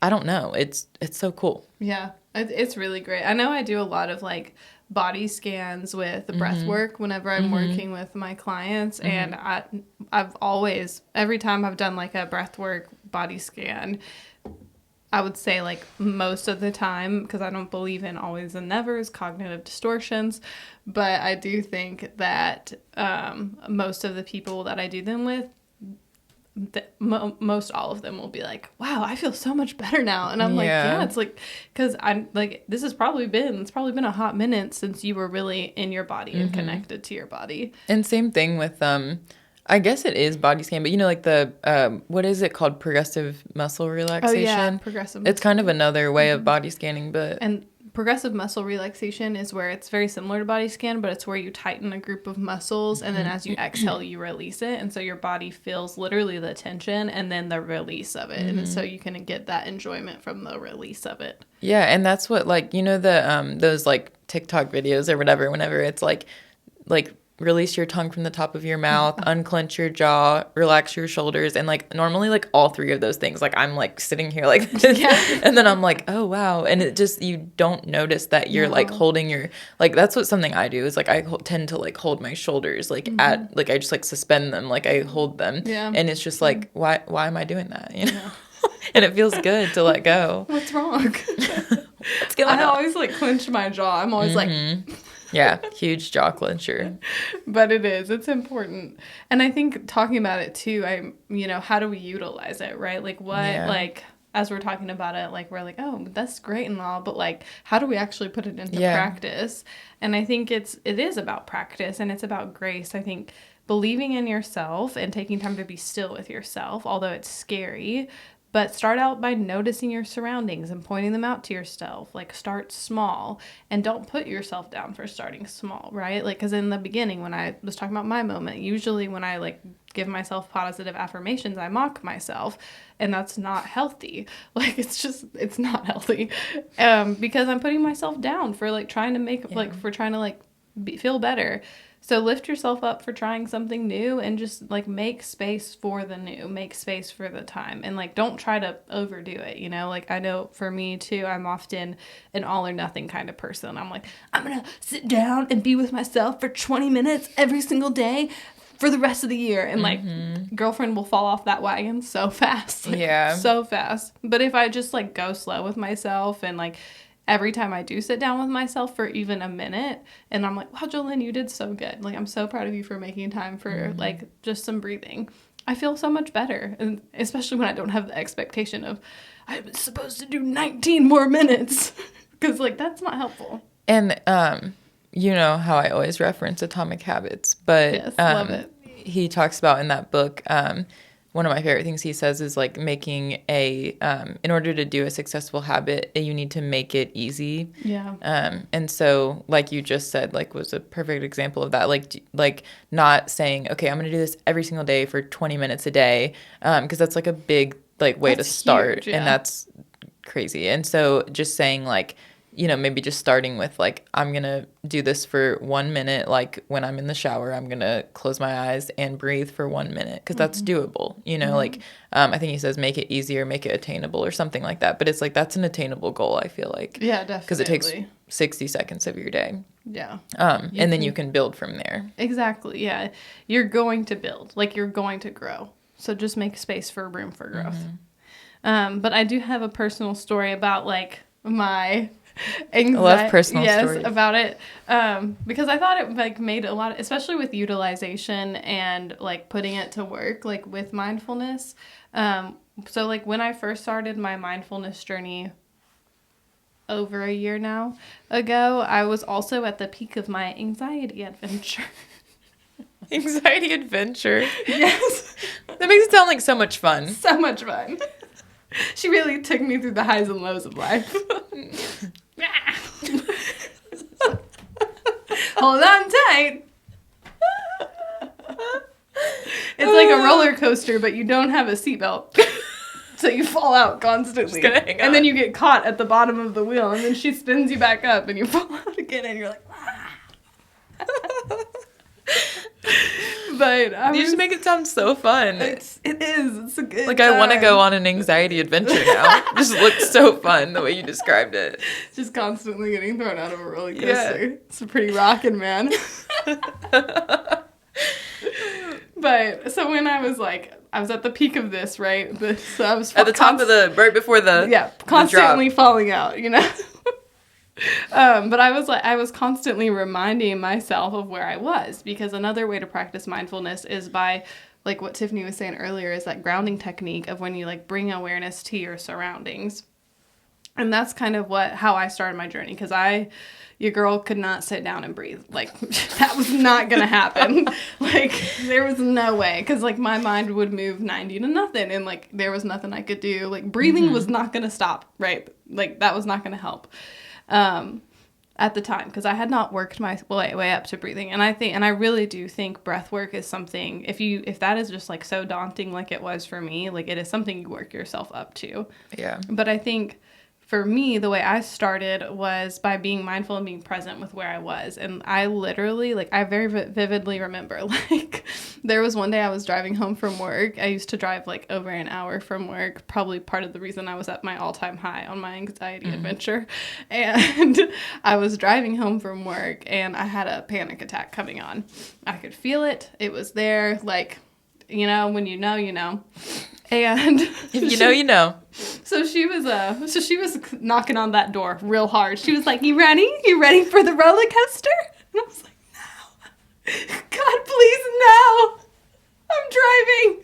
I don't know. It's so cool. Yeah, it's really great. I know I do a lot of like body scans with breath work whenever I'm working with my clients. And I've always, every time I've done like a breath work body scan, I would say like most of the time, because I don't believe in always and nevers, cognitive distortions, but I do think that most of the people that I do them with, most all of them will be like, wow, I feel so much better now. And I'm like, yeah, it's like, because I'm like, it's probably been a hot minute since you were really in your body and connected to your body. And same thing with I guess it is body scan, but like the what is it called, progressive muscle relaxation? Oh yeah, progressive. It's kind of another way of body scanning, but and progressive muscle relaxation is where it's very similar to body scan, but it's where you tighten a group of muscles, and then as you exhale, you release it, and so your body feels literally the tension and then the release of it, and so you can get that enjoyment from the release of it. Yeah, and that's what the those like TikTok videos or whatever. Whenever it's like release your tongue from the top of your mouth, unclench your jaw, relax your shoulders, and like normally like all three of those things, like I'm like sitting here like this, and then I'm like, oh wow, and it just, you don't notice that you're like holding your, like that's what something I do is like I tend to like hold my shoulders like at like I just like suspend them, like I hold them, and it's just like why am I doing that, and it feels good to let go. What's wrong? What's going on? I always like clench my jaw. I'm always like. Yeah, huge jaw clencher. But it's important. And I think talking about it too, how do we utilize it, right? Like what, like as we're talking about it, like we're like, oh, that's great and all, but like, how do we actually put it into practice? And I think it is about practice, and it's about grace. I think believing in yourself and taking time to be still with yourself, although it's scary. But start out by noticing your surroundings and pointing them out to yourself. Like, start small and don't put yourself down for starting small, right? Like, because in the beginning, when I was talking about my moment, usually when I like give myself positive affirmations, I mock myself, and that's not healthy. Like, it's not healthy, because I'm putting myself down for like trying to make feel better. So lift yourself up for trying something new, and just like make space for the new, make space for the time, and like don't try to overdo it, like I know for me too, I'm often an all or nothing kind of person. I'm like, I'm gonna sit down and be with myself for 20 minutes every single day for the rest of the year, and like girlfriend will fall off that wagon so fast, so fast. But if I just like go slow with myself, and like every time I do sit down with myself for even a minute, and I'm like, wow, Jolene, you did so good. Like, I'm so proud of you for making time for like just some breathing. I feel so much better. And especially when I don't have the expectation of, I'm supposed to do 19 more minutes, because like, that's not helpful. And, you know how I always reference Atomic Habits, but yes, love it. He talks about in that book, one of my favorite things he says is like making in order to do a successful habit, you need to make it easy. Yeah. And so like you just said, like was a perfect example of that. Like not saying, okay, I'm going to do this every single day for 20 minutes a day. Cause that's like a big like way to start, and that's crazy. And so just saying like, maybe just starting with like, I'm going to do this for 1 minute. Like when I'm in the shower, I'm going to close my eyes and breathe for 1 minute, because that's doable, like I think he says make it easier, make it attainable or something like that. But it's like, that's an attainable goal, I feel like. Yeah, definitely. Because it takes 60 seconds of your day. Yeah. And then you can build from there. Exactly. Yeah. You're going to build, like you're going to grow. So just make space for room for growth. But I do have a personal story about like my anxiety. I love personal stories. About it, because I thought it like made a lot, especially with utilization and like putting it to work, like with mindfulness. So like when I first started my mindfulness journey over a year now ago, I was also at the peak of my anxiety adventure. Anxiety adventure? Yes. That makes it sound like so much fun. So much fun. She really took me through the highs and lows of life. Hold on tight. It's like a roller coaster, but you don't have a seatbelt. So you fall out constantly. Just gonna hang on. And then you get caught at the bottom of the wheel, and then she spins you back up, and you fall out again, and you're like, But You just make it sound so fun. It is. It's a good Like, time. I want to go on an anxiety adventure now. Just looks so fun the way you described it. Just constantly getting thrown out of a roller coaster. Yeah. It's a pretty rockin', man. But so when I was at the peak of this, right? So I was at the top of right before the constantly falling out, But I was constantly reminding myself of where I was, because another way to practice mindfulness is by, like what Tiffany was saying earlier, is that grounding technique of when you like bring awareness to your surroundings. And that's kind of how I started my journey, because your girl could not sit down and breathe. Like, that was not going to happen. Like, there was no way. Because, like, my mind would move 90 to nothing. And, like, there was nothing I could do. Like, breathing was not going to stop, right? Like, that was not going to help at the time. Because I had not worked my way up to breathing. And I really do think breath work is something, if that is just, like, so daunting like it was for me, like, it is something you work yourself up to. Yeah. But I think for me, the way I started was by being mindful and being present with where I was. And I literally, like, I very vividly remember, like, there was one day I was driving home from work. I used to drive, like, over an hour from work, probably part of the reason I was at my all-time high on my anxiety adventure. And I was driving home from work, and I had a panic attack coming on. I could feel it. It was there, like, when you know, you know. And if you know, you know. So she was knocking on that door real hard. She was like, "You ready? You ready for the roller coaster?" And I was like, "No. God, please, no. I'm driving.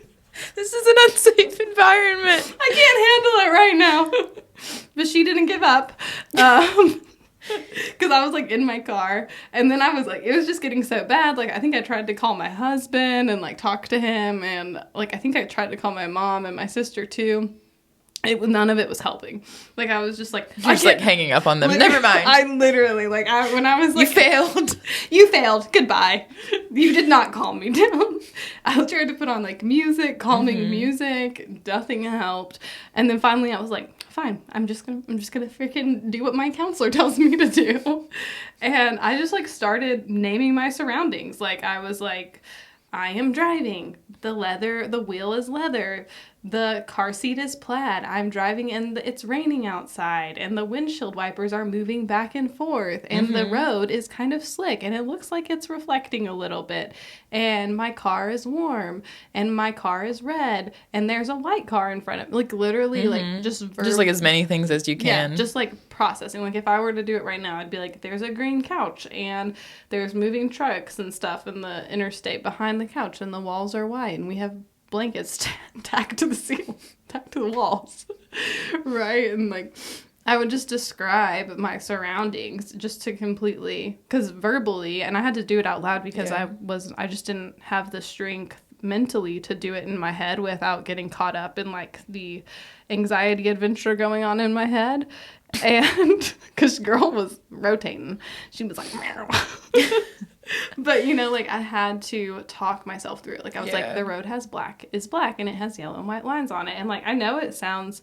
This is an unsafe environment. I can't handle it right now." But she didn't give up. Because I was, like, in my car, and then I was, like, it was just getting so bad, like, I think I tried to call my husband and, like, talk to him, and, like, I think I tried to call my mom and my sister, too. None of it was helping. Like, I was just, like... You're just, like, hanging up on them. Never mind. I literally, like, when I was, like... You failed. You failed. Goodbye. You did not calm me down. I tried to put on, like, music, calming music. Nothing helped. And then finally I was like, fine, I'm just gonna freaking do what my counselor tells me to do. And I just, like, started naming my surroundings. Like, I was like, I am driving. The wheel is leather. The car seat is plaid. I'm driving and it's raining outside, and the windshield wipers are moving back and forth, and the road is kind of slick, and it looks like it's reflecting a little bit, and my car is warm, and my car is red, and there's a white car in front of me. Like, literally, like, just like as many things as you can. Yeah, just, like, processing. Like, if I were to do it right now, I'd be like, there's a green couch, and there's moving trucks and stuff in the interstate behind the couch, and the walls are white, and we have blankets tacked to the ceiling, tacked to the walls, right? And, like, I would just describe my surroundings just to completely, because verbally, and I had to do it out loud because I just didn't have the strength mentally to do it in my head without getting caught up in, like, the anxiety adventure going on in my head. And because girl was rotating, she was like, meow. But, like, I had to talk myself through it. Like, I was like, the road is black, and it has yellow and white lines on it. And, like, I know it sounds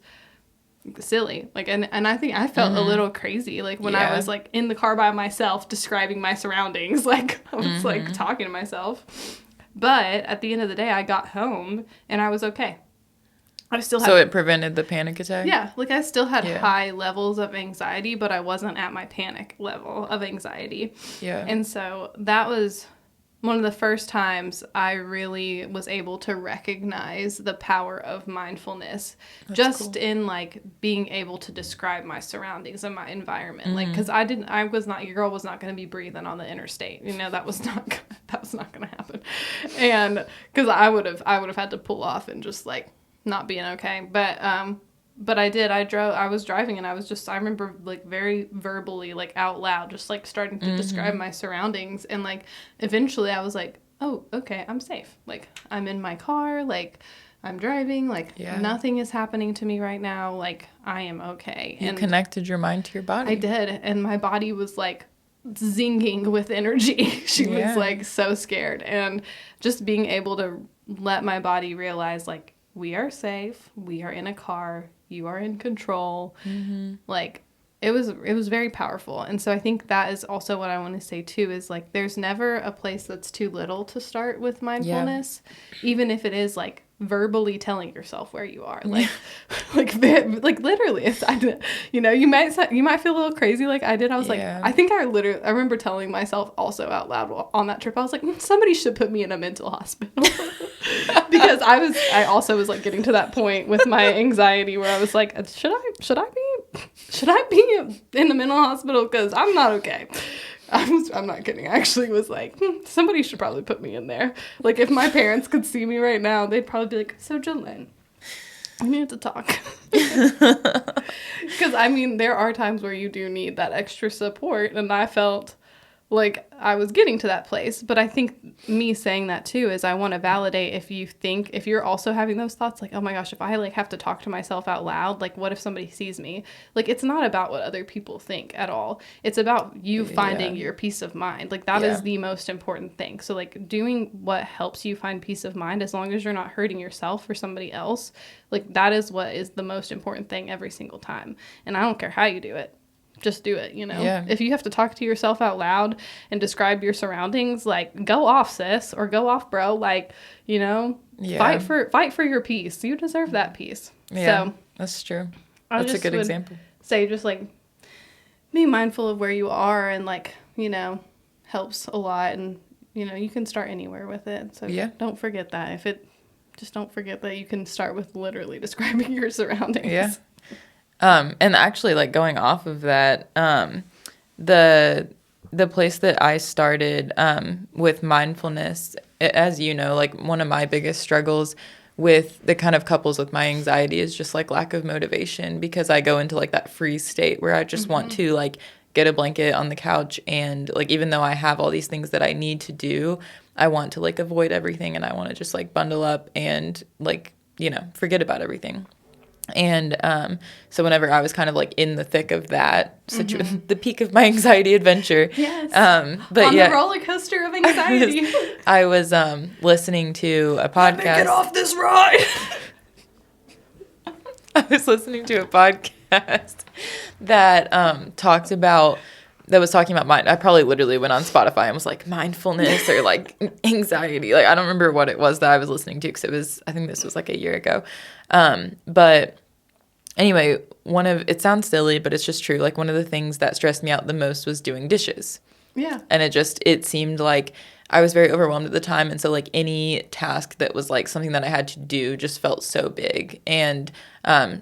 silly. Like, and I think I felt a little crazy, like, when I was, like, in the car by myself describing my surroundings. Like, I was, like, talking to myself. But at the end of the day, I got home, and I was okay. So it prevented the panic attack? Yeah, like, I still had high levels of anxiety, but I wasn't at my panic level of anxiety. Yeah. And so that was one of the first times I really was able to recognize the power of mindfulness. That's just cool. In, like, being able to describe my surroundings and my environment. Like, because your girl was not going to be breathing on the interstate. That was not going to happen. And because I would have had to pull off and just, like, not being okay. But I did. I was driving, and I remember, like, very verbally, like, out loud, just, like, starting to describe my surroundings. And, like, eventually I was like, oh, okay, I'm safe. Like, I'm in my car, like, I'm driving, like, nothing is happening to me right now. Like, I am okay. You connected your mind to your body. I did. And my body was, like, zinging with energy. She was, like, so scared. And just being able to let my body realize, like, we are safe. We are in a car. You are in control. Like, it was very powerful. And so I think that is also what I want to say too, is like there's never a place that's too little to start with mindfulness, even if it is like verbally telling yourself where you are, like like literally it's, you know, you might feel a little crazy like I did. I was like, I think I remember telling myself also out loud on that trip, I was like, somebody should put me in a mental hospital. Because I also was like getting to that point with my anxiety where I was like, should I be in the mental hospital, because I'm not okay. I'm not kidding. I actually was like, somebody should probably put me in there. Like, if my parents could see me right now, they'd probably be like, so Jolene, we need to talk. Because, I mean, there are times where you do need that extra support, and I felt like I was getting to that place. But I think me saying that too is I want to validate if you're also having those thoughts, like, oh my gosh, if I like have to talk to myself out loud, like what if somebody sees me? Like, it's not about what other people think at all. It's about you finding your peace of mind. Like, that is the most important thing. So like doing what helps you find peace of mind, as long as you're not hurting yourself or somebody else, like that is what is the most important thing every single time. And I don't care how you do it. Just do it, you know? Yeah. If you have to talk to yourself out loud and describe your surroundings, like, go off, sis, or go off, bro. Like, you know, fight for your peace. You deserve that peace. Yeah, so that's true. That's a good example. Say, just, like, be mindful of where you are, and, like, you know, helps a lot. And, you know, you can start anywhere with it. So don't forget that. Just don't forget that you can start with literally describing your surroundings. Yeah. And actually, like, going off of that, the place that I started with mindfulness, as you know, like, one of my biggest struggles with the kind of couples with my anxiety is just like lack of motivation, because I go into like that freeze state where I just want to like get a blanket on the couch, and like, even though I have all these things that I need to do, I want to like avoid everything, and I want to just like bundle up and like, you know, forget about everything. And so whenever I was kind of like in the thick of that situation, the peak of my anxiety adventure, but on the roller coaster of anxiety, I was listening to a podcast. Get off this ride. I was listening to a podcast that was talking about mind. I probably literally went on Spotify and was like mindfulness or like anxiety. Like, I don't remember what it was that I was listening to, because I think this was like a year ago. But anyway, it sounds silly, but it's just true. Like, one of the things that stressed me out the most was doing dishes. Yeah. And it seemed like I was very overwhelmed at the time. And so like any task that was like something that I had to do just felt so big. And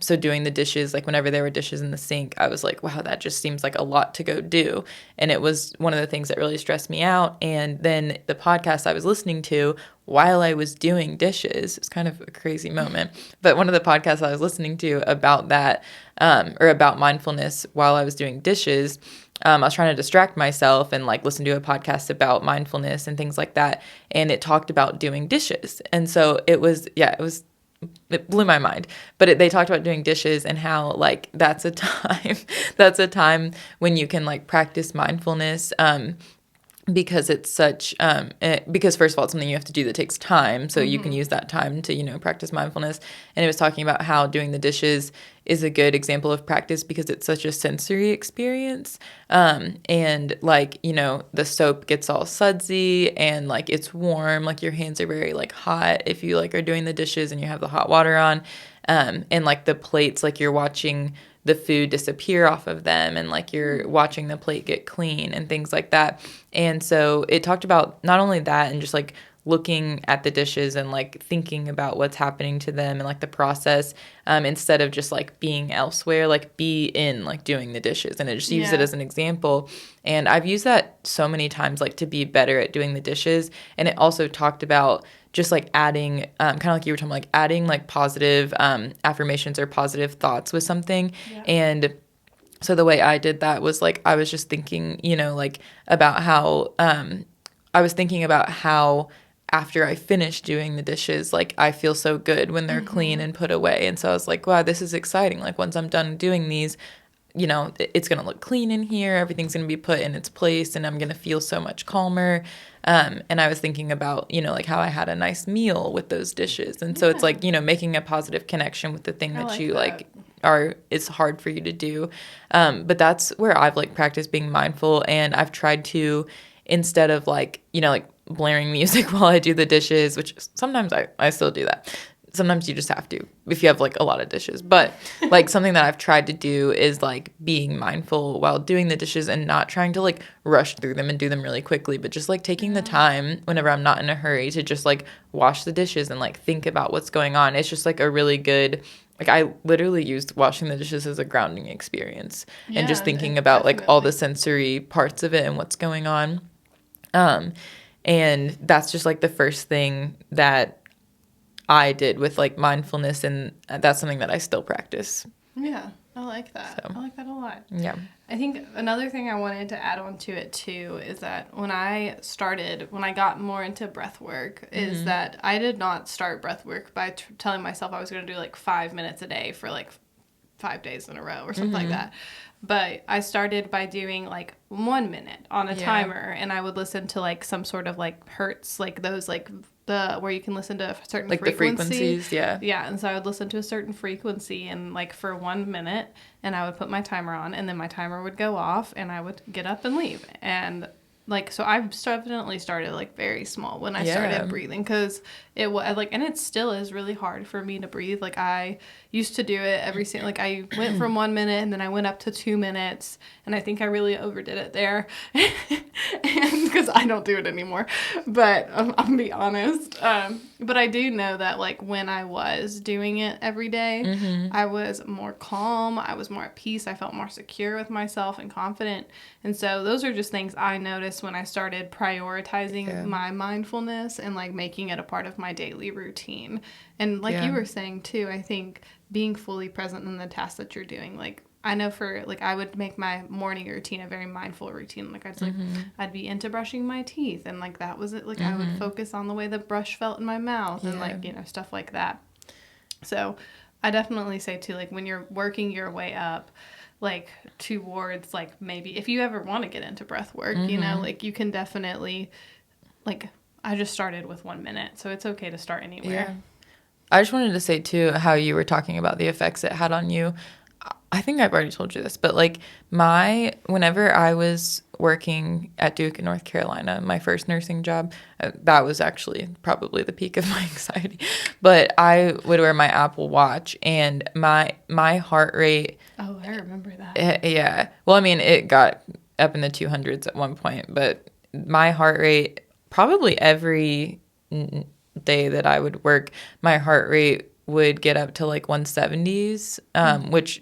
so doing the dishes, like whenever there were dishes in the sink, I was like, wow, that just seems like a lot to go do. And it was one of the things that really stressed me out. And then the podcast I was listening to while I was doing dishes, it's kind of a crazy moment, but one of the podcasts I was listening to about that, or about mindfulness while I was doing dishes, I was trying to distract myself and like listen to a podcast about mindfulness and things like that. And it talked about doing dishes. And so it blew my mind. But they talked about doing dishes and how like that's a time when you can like practice mindfulness, because it's such, because first of all, it's something you have to do that takes time. So you can use that time to, you know, practice mindfulness. And it was talking about how doing the dishes is a good example of practice because it's such a sensory experience. And like, you know, the soap gets all sudsy and like it's warm, like your hands are very like hot if you like are doing the dishes and you have the hot water on. And like the plates, like you're watching the food disappear off of them and like you're watching the plate get clean and things like that. And so it talked about not only that and just like looking at the dishes and like thinking about what's happening to them and like the process, instead of just like being elsewhere, like be in like doing the dishes. And it just used it as an example. And I've used that so many times like to be better at doing the dishes. And it also talked about just like adding, kind of like you were talking about, like adding like positive affirmations or positive thoughts with something. Yeah. And so the way I did that was like, I was just thinking, you know, like about how, I was thinking about how after I finish doing the dishes, like I feel so good when they're clean and put away. And so I was like, wow, this is exciting. Like once I'm done doing these, you know, it's going to look clean in here. Everything's going to be put in its place and I'm going to feel so much calmer. And I was thinking about, you know, like how I had a nice meal with those dishes. And so it's like, you know, making a positive connection with the thing that you like it's hard for you to do. But that's where I've like practiced being mindful, and I've tried to, instead of like, like blaring music while I do the dishes, which sometimes I still do that. Sometimes you just have to if you have like a lot of dishes. But like something that I've tried to do is like being mindful while doing the dishes and not trying to like rush through them and do them really quickly, but just like taking the time whenever I'm not in a hurry to just like wash the dishes and like think about what's going on. It's just like a really good, like I literally used washing the dishes as a grounding experience and just thinking about like all the sensory parts of it and what's going on. And that's just like the first thing that I did with like mindfulness, and that's something that I still practice. Yeah, I like that. So, I like that a lot. Yeah. I think another thing I wanted to add on to it too is that when I got more into breath work, is that I did not start breath work by telling myself I was going to do like 5 minutes a day for like 5 days in a row or something like that. But I started by doing like 1 minute on a timer, and I would listen to like some sort of like hertz, like those like where you can listen to a certain like frequency. The frequencies, yeah. Yeah, and so I would listen to a certain frequency and like for 1 minute, and I would put my timer on, and then my timer would go off, and I would get up and leave. And like, so I've definitely started like very small when I started breathing, because it was like, and it still is really hard for me to breathe. Like I used to do it every single, like I went from 1 minute and then I went up to 2 minutes, and I think I really overdid it there, and because I don't do it anymore, but I'll be honest. But I do know that like when I was doing it every day, I was more calm, I was more at peace, I felt more secure with myself and confident. And so those are just things I noticed when I started prioritizing my mindfulness and like making it a part of my daily routine. And like you were saying too, I think being fully present in the tasks that you're doing, like I know for like I would make my morning routine a very mindful routine. Like I'd be into brushing my teeth, and like that was it. Like I would focus on the way the brush felt in my mouth and like stuff like that. So I definitely say too, like when you're working your way up, like towards like maybe if you ever want to get into breath work, like you can definitely, like I just started with 1 minute, so it's okay to start anywhere. Yeah. I just wanted to say too how you were talking about the effects it had on you. I think I've already told you this, but like whenever I was working at Duke in North Carolina, my first nursing job, that was actually probably the peak of my anxiety. But I would wear my Apple Watch, and my heart rate. Oh, I remember that. Yeah. Well, I mean, it got up in the 200s at one point, but my heart rate, probably every day that I would work, my heart rate would get up to like 170s, which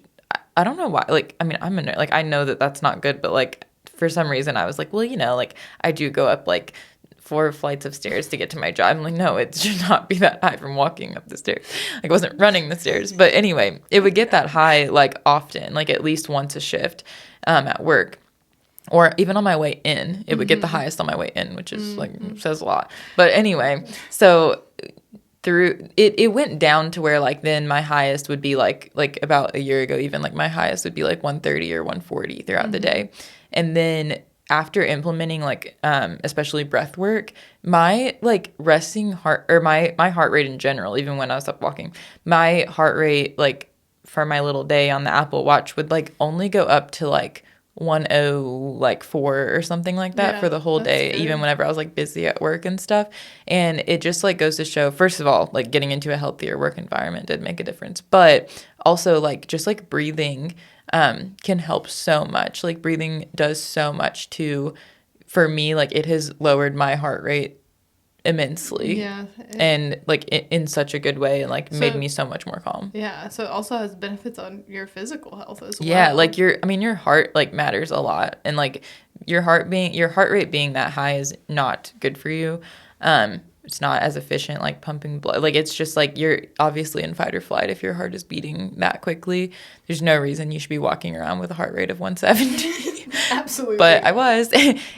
I don't know why. Like, I mean, I know that that's not good, but like for some reason I was like, well, like I do go up like 4 flights of stairs to get to my job. I'm like, no, it should not be that high from walking up the stairs. Like I wasn't running the stairs, but anyway, it would get that high like often, like at least once a shift at work. Or even on my way in, it would get the highest on my way in, which is like says a lot. But anyway, so through it went down to where like then my highest would be like about a year ago, even like my highest would be like 130 or 140 throughout the day. And then after implementing like especially breath work, my like resting heart, or my heart rate in general, even when I was up walking, my heart rate like for my little day on the Apple Watch would like only go up to like 104 or something like that for the whole day, even whenever I was like busy at work and stuff. And it just like goes to show, first of all, like getting into a healthier work environment did make a difference, but also like just like breathing can help so much. Like breathing does so much for me, like it has lowered my heart rate immensely, and like in such a good way, and like made me so much more calm. So it also has benefits on your physical health as well. Like your heart like matters a lot, and like your heart rate being that high is not good for you. It's not as efficient, like pumping blood. Like it's just like you're obviously in fight or flight if your heart is beating that quickly. There's no reason you should be walking around with a heart rate of 170. Absolutely. But I was.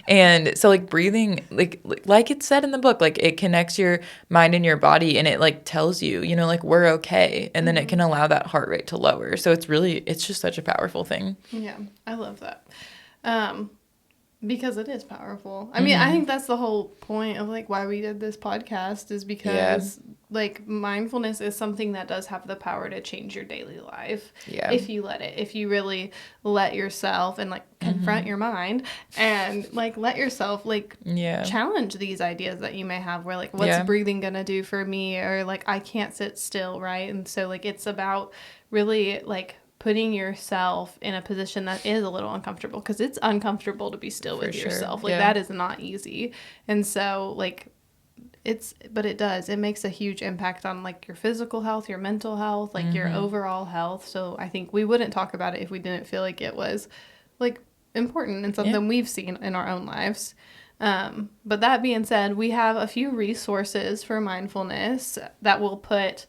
And so like breathing, like it said in the book, like it connects your mind and your body, and it like tells you, like we're okay. And then it can allow that heart rate to lower. So it's just such a powerful thing. Yeah, I love that. Because it is powerful. I mean, I think that's the whole point of like why we did this podcast, is because like mindfulness is something that does have the power to change your daily life. Yeah. If you let it, if you really let yourself and like confront your mind and like let yourself like challenge these ideas that you may have where like, what's breathing going to do for me? Or like, I can't sit still. Right. And so like, it's about really like putting yourself in a position that is a little uncomfortable, because it's uncomfortable to be still with yourself. Like that is not easy. And so like, it makes a huge impact on like your physical health, your mental health, like your overall health. So I think we wouldn't talk about it if we didn't feel like it was like important and something we've seen in our own lives. But that being said, we have a few resources for mindfulness that we'll put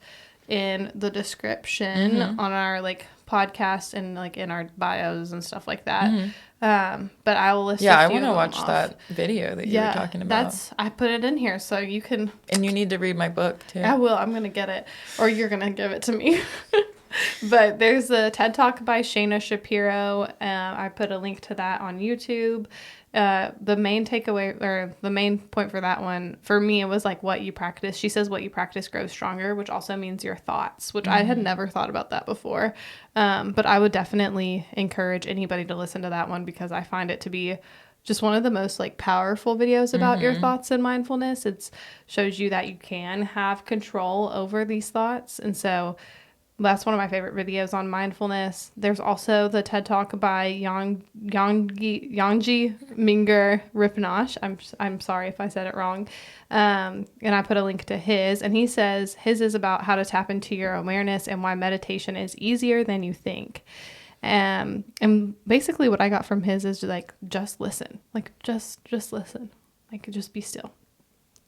in the description on our like podcast and like in our bios and stuff like that. But I will list a few I want to of them watch off. that video that you were talking about. I put it in here so you can. And you need to read my book too. I will. I'm gonna get it, or you're gonna give it to me. But there's a TED Talk by Shayna Shapiro. I put a link to that on YouTube. The main takeaway or the main point for that one, for me, it was like what you practice. She says what you practice grows stronger, which also means your thoughts, which I had never thought about that before. But I would definitely encourage anybody to listen to that one, because I find it to be just one of the most like powerful videos about your thoughts and mindfulness. It shows you that you can have control over these thoughts. And so that's one of my favorite videos on mindfulness. There's also the TED Talk by Yongji Minger Ripnosh. I'm sorry if I said it wrong. And I put a link to his. And he says his is about how to tap into your awareness and why meditation is easier than you think. And basically what I got from his is like, just listen. Like, just listen. Like, just be still.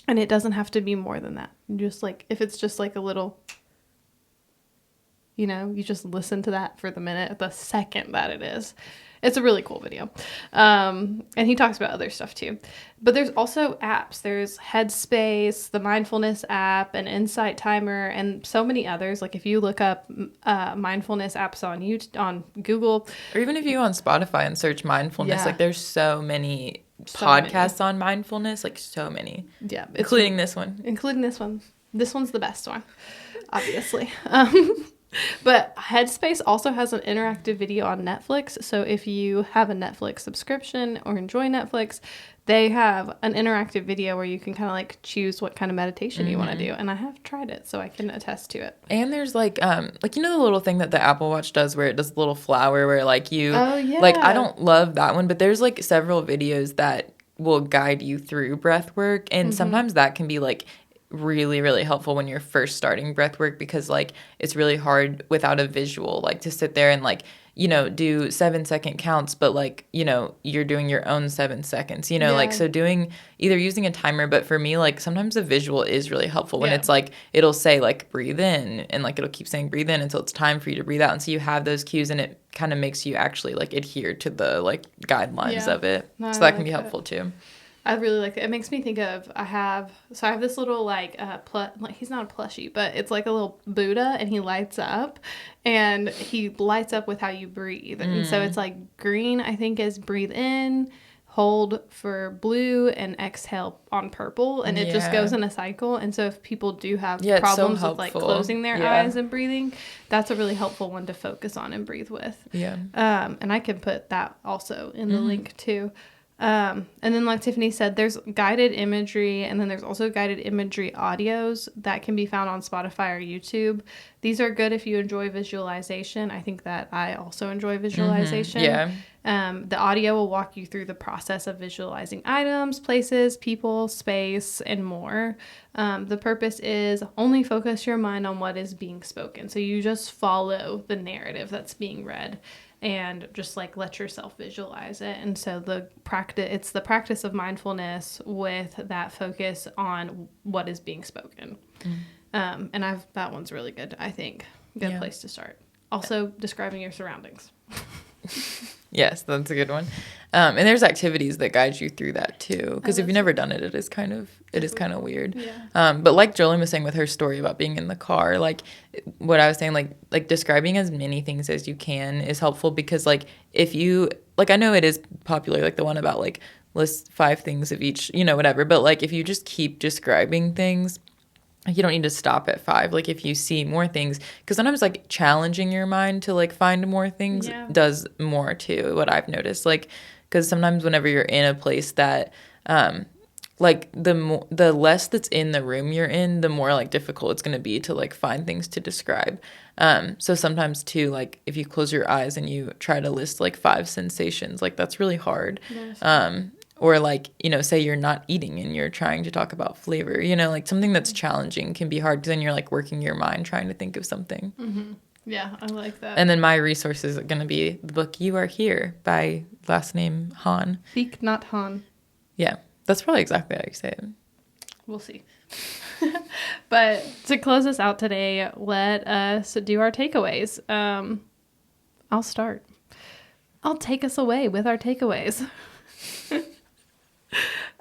And it doesn't have to be more than that. Just like, if it's just like a little... you just listen to that for the second that it is. It's a really cool video. And he talks about other stuff too. But there's also apps. There's Headspace, the Mindfulness app, an Insight Timer, and so many others. Like if you look up mindfulness apps on YouTube, on Google. Or even if you go on Spotify and search mindfulness, like there's so many podcasts on mindfulness, like so many. Yeah. Including this one. This one's the best one, obviously. But Headspace also has an interactive video on Netflix. So if you have a Netflix subscription or enjoy Netflix, they have an interactive video where you can kind of like choose what kind of meditation you want to do. And I have tried it, so I can attest to it. And there's like the little thing that the Apple Watch does where it does the little flower where like you, like I don't love that one, but there's like several videos that will guide you through breath work. And sometimes that can be like really, really helpful when you're first starting breath work, because like it's really hard without a visual, like to sit there and like, do 7-second counts, but like, you're doing your own 7 seconds, like, so doing either using a timer, but for me, like sometimes a visual is really helpful when it's like, it'll say like breathe in and like, it'll keep saying breathe in until it's time for you to breathe out. And so you have those cues and it kind of makes you actually like adhere to the like guidelines of it. No, so that can be helpful too. I really like it. It makes me think of, I have this little like he's not a plushie, but it's like a little Buddha, and he lights up, and he lights up with how you breathe. And so it's like green, I think, is breathe in, hold for blue, and exhale on purple. And it just goes in a cycle. And so if people do have problems with like closing their eyes and breathing, that's a really helpful one to focus on and breathe with. Yeah. And I can put that also in the link too. And then like Tiffany said, there's guided imagery, and then there's also guided imagery audios that can be found on Spotify or YouTube. These are good if you enjoy visualization. I think that I also enjoy visualization. The audio will walk you through the process of visualizing items, places, people, space, and more. The purpose is only focus your mind on what is being spoken. So you just follow the narrative that's being read. And just like let yourself visualize it. And so it's the practice of mindfulness with that focus on what is being spoken. And that one's really good, I think. Good place to start. Also, describing your surroundings. Yes, that's a good one. And there's activities that guide you through that too. Because if you've never done it, it is kind of weird. Yeah. But like Jolene was saying with her story about being in the car, like what I was saying, like describing as many things as you can is helpful, because like if you, like I know it is popular, like the one about like list 5 things of each, whatever. But like if you just keep describing things, you don't need to stop at 5. Like if you see more things, because sometimes like challenging your mind to like find more things does more too, what I've noticed. Like, because sometimes whenever you're in a place that like the less that's in the room you're in, the more like difficult it's going to be to like find things to describe. So sometimes too, like if you close your eyes and you try to list like 5 sensations, like that's really hard. Or like, you know, say you're not eating and you're trying to talk about flavor, you know, like something that's challenging can be hard because then you're like working your mind trying to think of something. Mm-hmm. Yeah, I like that. And then my resources are going to be the book You Are Here by last name Han. Thich Nhat Hanh. Yeah, that's probably exactly how you say it. We'll see. But to close us out today, let us do our takeaways. I'll start. I'll take us away with our takeaways.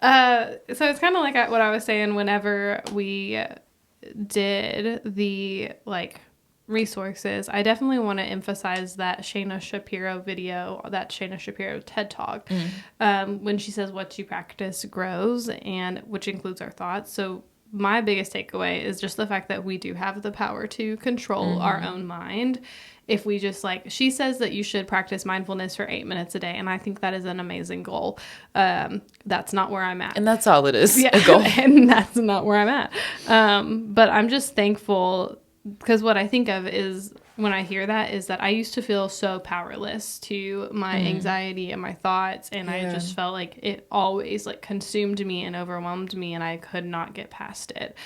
So it's kind of like what I was saying whenever we did the like resources. I definitely want to emphasize that Shayna Shapiro video, that Shayna Shapiro TED Talk, when she says what you practice grows, and which includes our thoughts. So my biggest takeaway is just the fact that we do have the power to control our own mind. If we just like, she says that you should practice mindfulness for 8 minutes a day. And I think that is an amazing goal. That's not where I'm at. And that's all it is. Yeah, a goal. And that's not where I'm at. But I'm just thankful because what I think of is when I hear that is that I used to feel so powerless to my anxiety and my thoughts. And I just felt like it always like consumed me and overwhelmed me and I could not get past it.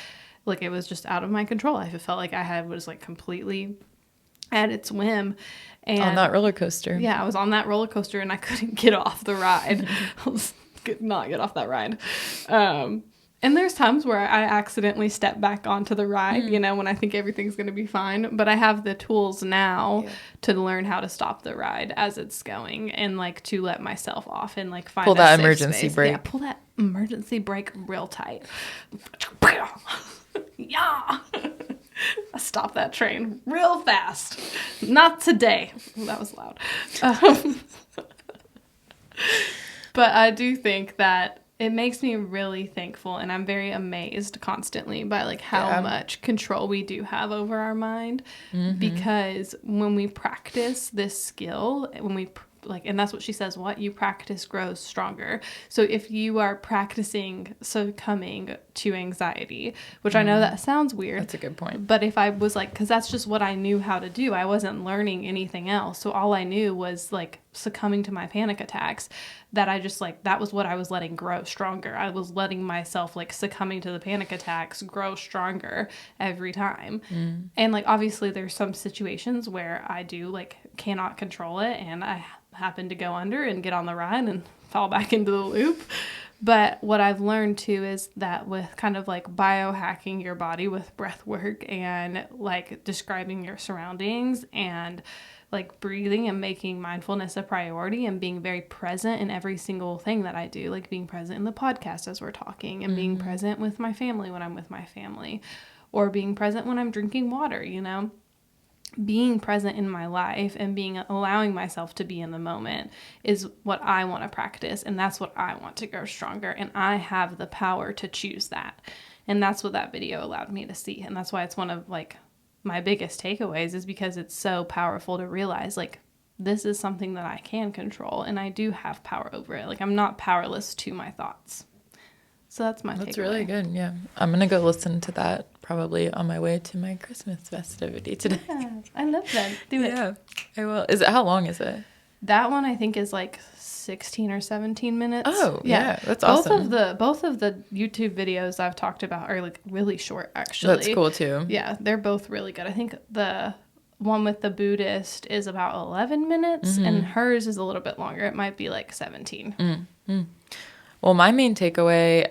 Like it was just out of my control. I felt like was like completely at its whim. And on that roller coaster. Yeah, I was on that roller coaster and I couldn't get off the ride. Could not get off that ride. And there's times where I accidentally step back onto the ride, you know, when I think everything's going to be fine. But I have the tools now to learn how to stop the ride as it's going and like to let myself off and like find pull that safe emergency space. brake. Yeah, pull that emergency brake real tight. Yeah. Stop that train real fast. Not today. That was loud. But I do think that it makes me really thankful, and I'm very amazed constantly by like how much control we do have over our mind. Because when we practice this skill, and that's what she says, what you practice grows stronger. So if you are practicing succumbing to anxiety, which I know that sounds weird. That's a good point. But if I was like, because that's just what I knew how to do. I wasn't learning anything else. So all I knew was like succumbing to my panic attacks, that I just like, that was what I was letting grow stronger. I was letting myself like succumbing to the panic attacks grow stronger every time. And like, obviously there's some situations where I do like cannot control it and I happen to go under and get on the ride and fall back into the loop. But what I've learned too is that with kind of like biohacking your body with breath work and like describing your surroundings and like breathing and making mindfulness a priority and being very present in every single thing that I do, like being present in the podcast as we're talking and being present with my family when I'm with my family, or being present when I'm drinking water, you know. Being present in my life and allowing myself to be in the moment is what I want to practice. And that's what I want to grow stronger. And I have the power to choose that. And that's what that video allowed me to see. And that's why it's one of like my biggest takeaways, is because it's so powerful to realize like, this is something that I can control and I do have power over it. Like I'm not powerless to my thoughts. So that's my takeaway. That's really good. Yeah. I'm going to go listen to that probably on my way to my Christmas festivity today. Yeah, I love that. Do it. Yeah, I will. How long is it? That one I think is like 16 or 17 minutes. Oh, yeah. That's awesome. Both of the YouTube videos I've talked about are like really short, actually. That's cool too. Yeah, they're both really good. I think the one with the Buddhist is about 11 minutes and hers is a little bit longer. It might be like 17. Well, my main takeaway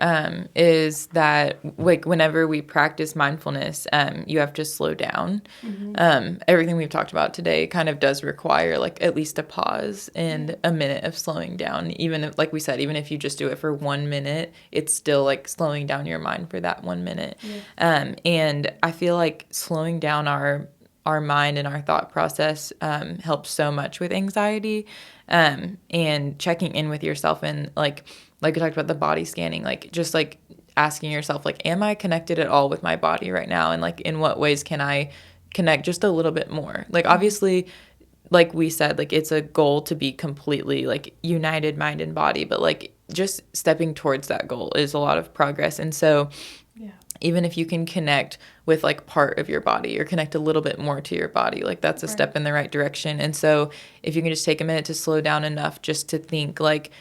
is that like whenever we practice mindfulness, you have to slow down. Everything we've talked about today kind of does require like at least a pause and a minute of slowing down. Even if, like we said, even if you just do it for 1 minute, it's still like slowing down your mind for that 1 minute. And I feel like slowing down our mind and our thought process helps so much with anxiety, and checking in with yourself and like we talked about the body scanning, like just like asking yourself, like, am I connected at all with my body right now? And like, in what ways can I connect just a little bit more? Like, obviously, like we said, like, it's a goal to be completely like united mind and body, but like just stepping towards that goal is a lot of progress. And so even if you can connect with like part of your body or connect a little bit more to your body, like that's a step in the right direction. And so if you can just take a minute to slow down enough just to think, like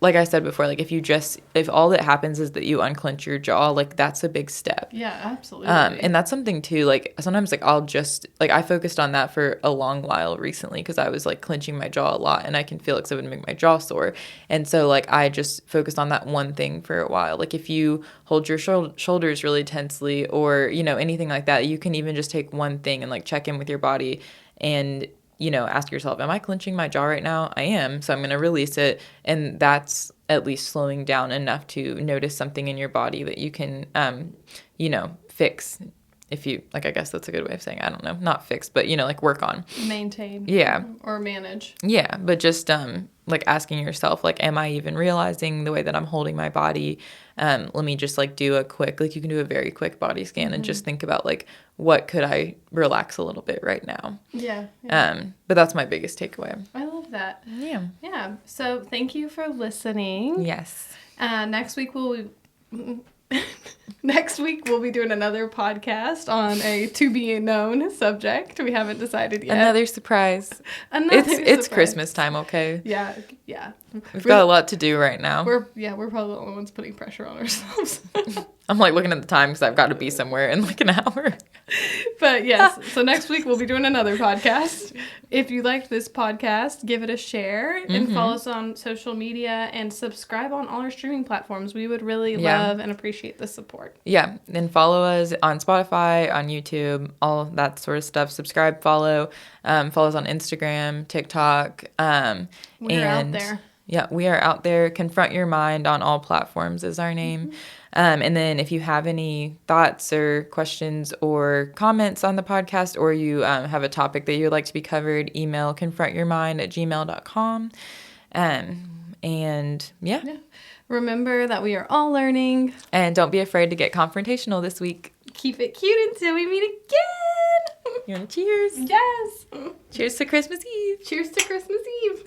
I said before, like if all that happens is that you unclench your jaw, like that's a big step. Yeah, absolutely. And that's something too, like sometimes like I'll just, like I focused on that for a long while recently because I was like clenching my jaw a lot and I can feel it because it would make my jaw sore. And so like I just focused on that one thing for a while. Like if you hold your shoulders really tensely or, you know, anything like that, you can even just take one thing and like check in with your body and, you know, ask yourself, am I clenching my jaw right now? I am. So I'm going to release it. And that's at least slowing down enough to notice something in your body that you can, you know, fix. If you, like, I guess that's a good way of saying, I don't know, not fix, but, you know, like work on. Maintain. Yeah. Or manage. Yeah. But just, like asking yourself, like, am I even realizing the way that I'm holding my body? Let me just like do a quick, like you can do a very quick body scan and just think about like, what could I relax a little bit right now? Yeah. But that's my biggest takeaway. I love that. Yeah. Yeah. So thank you for listening. Yes. Next week we'll be doing another podcast on a to be known subject. We haven't decided yet. Another surprise. It's Christmas time, okay? Yeah. We've got a lot to do right now. We're probably the only ones putting pressure on ourselves. I'm like looking at the time because I've got to be somewhere in like an hour. But yes, so next week we'll be doing another podcast. If you liked this podcast, give it a share and follow us on social media and subscribe on all our streaming platforms. We would really love and appreciate the support. Yeah, and follow us on Spotify, on YouTube, all that sort of stuff. Subscribe, follow. Follow us on Instagram, TikTok. We're out there. Yeah, we are out there. Confront Your Mind on all platforms is our name. And then if you have any thoughts or questions or comments on the podcast, or you have a topic that you would like to be covered, email confrontyourmind@gmail.com. And yeah. Remember that we are all learning. And don't be afraid to get confrontational this week. Keep it cute until we meet again. You want to cheers? Yes. Cheers to Christmas Eve. Cheers to Christmas Eve.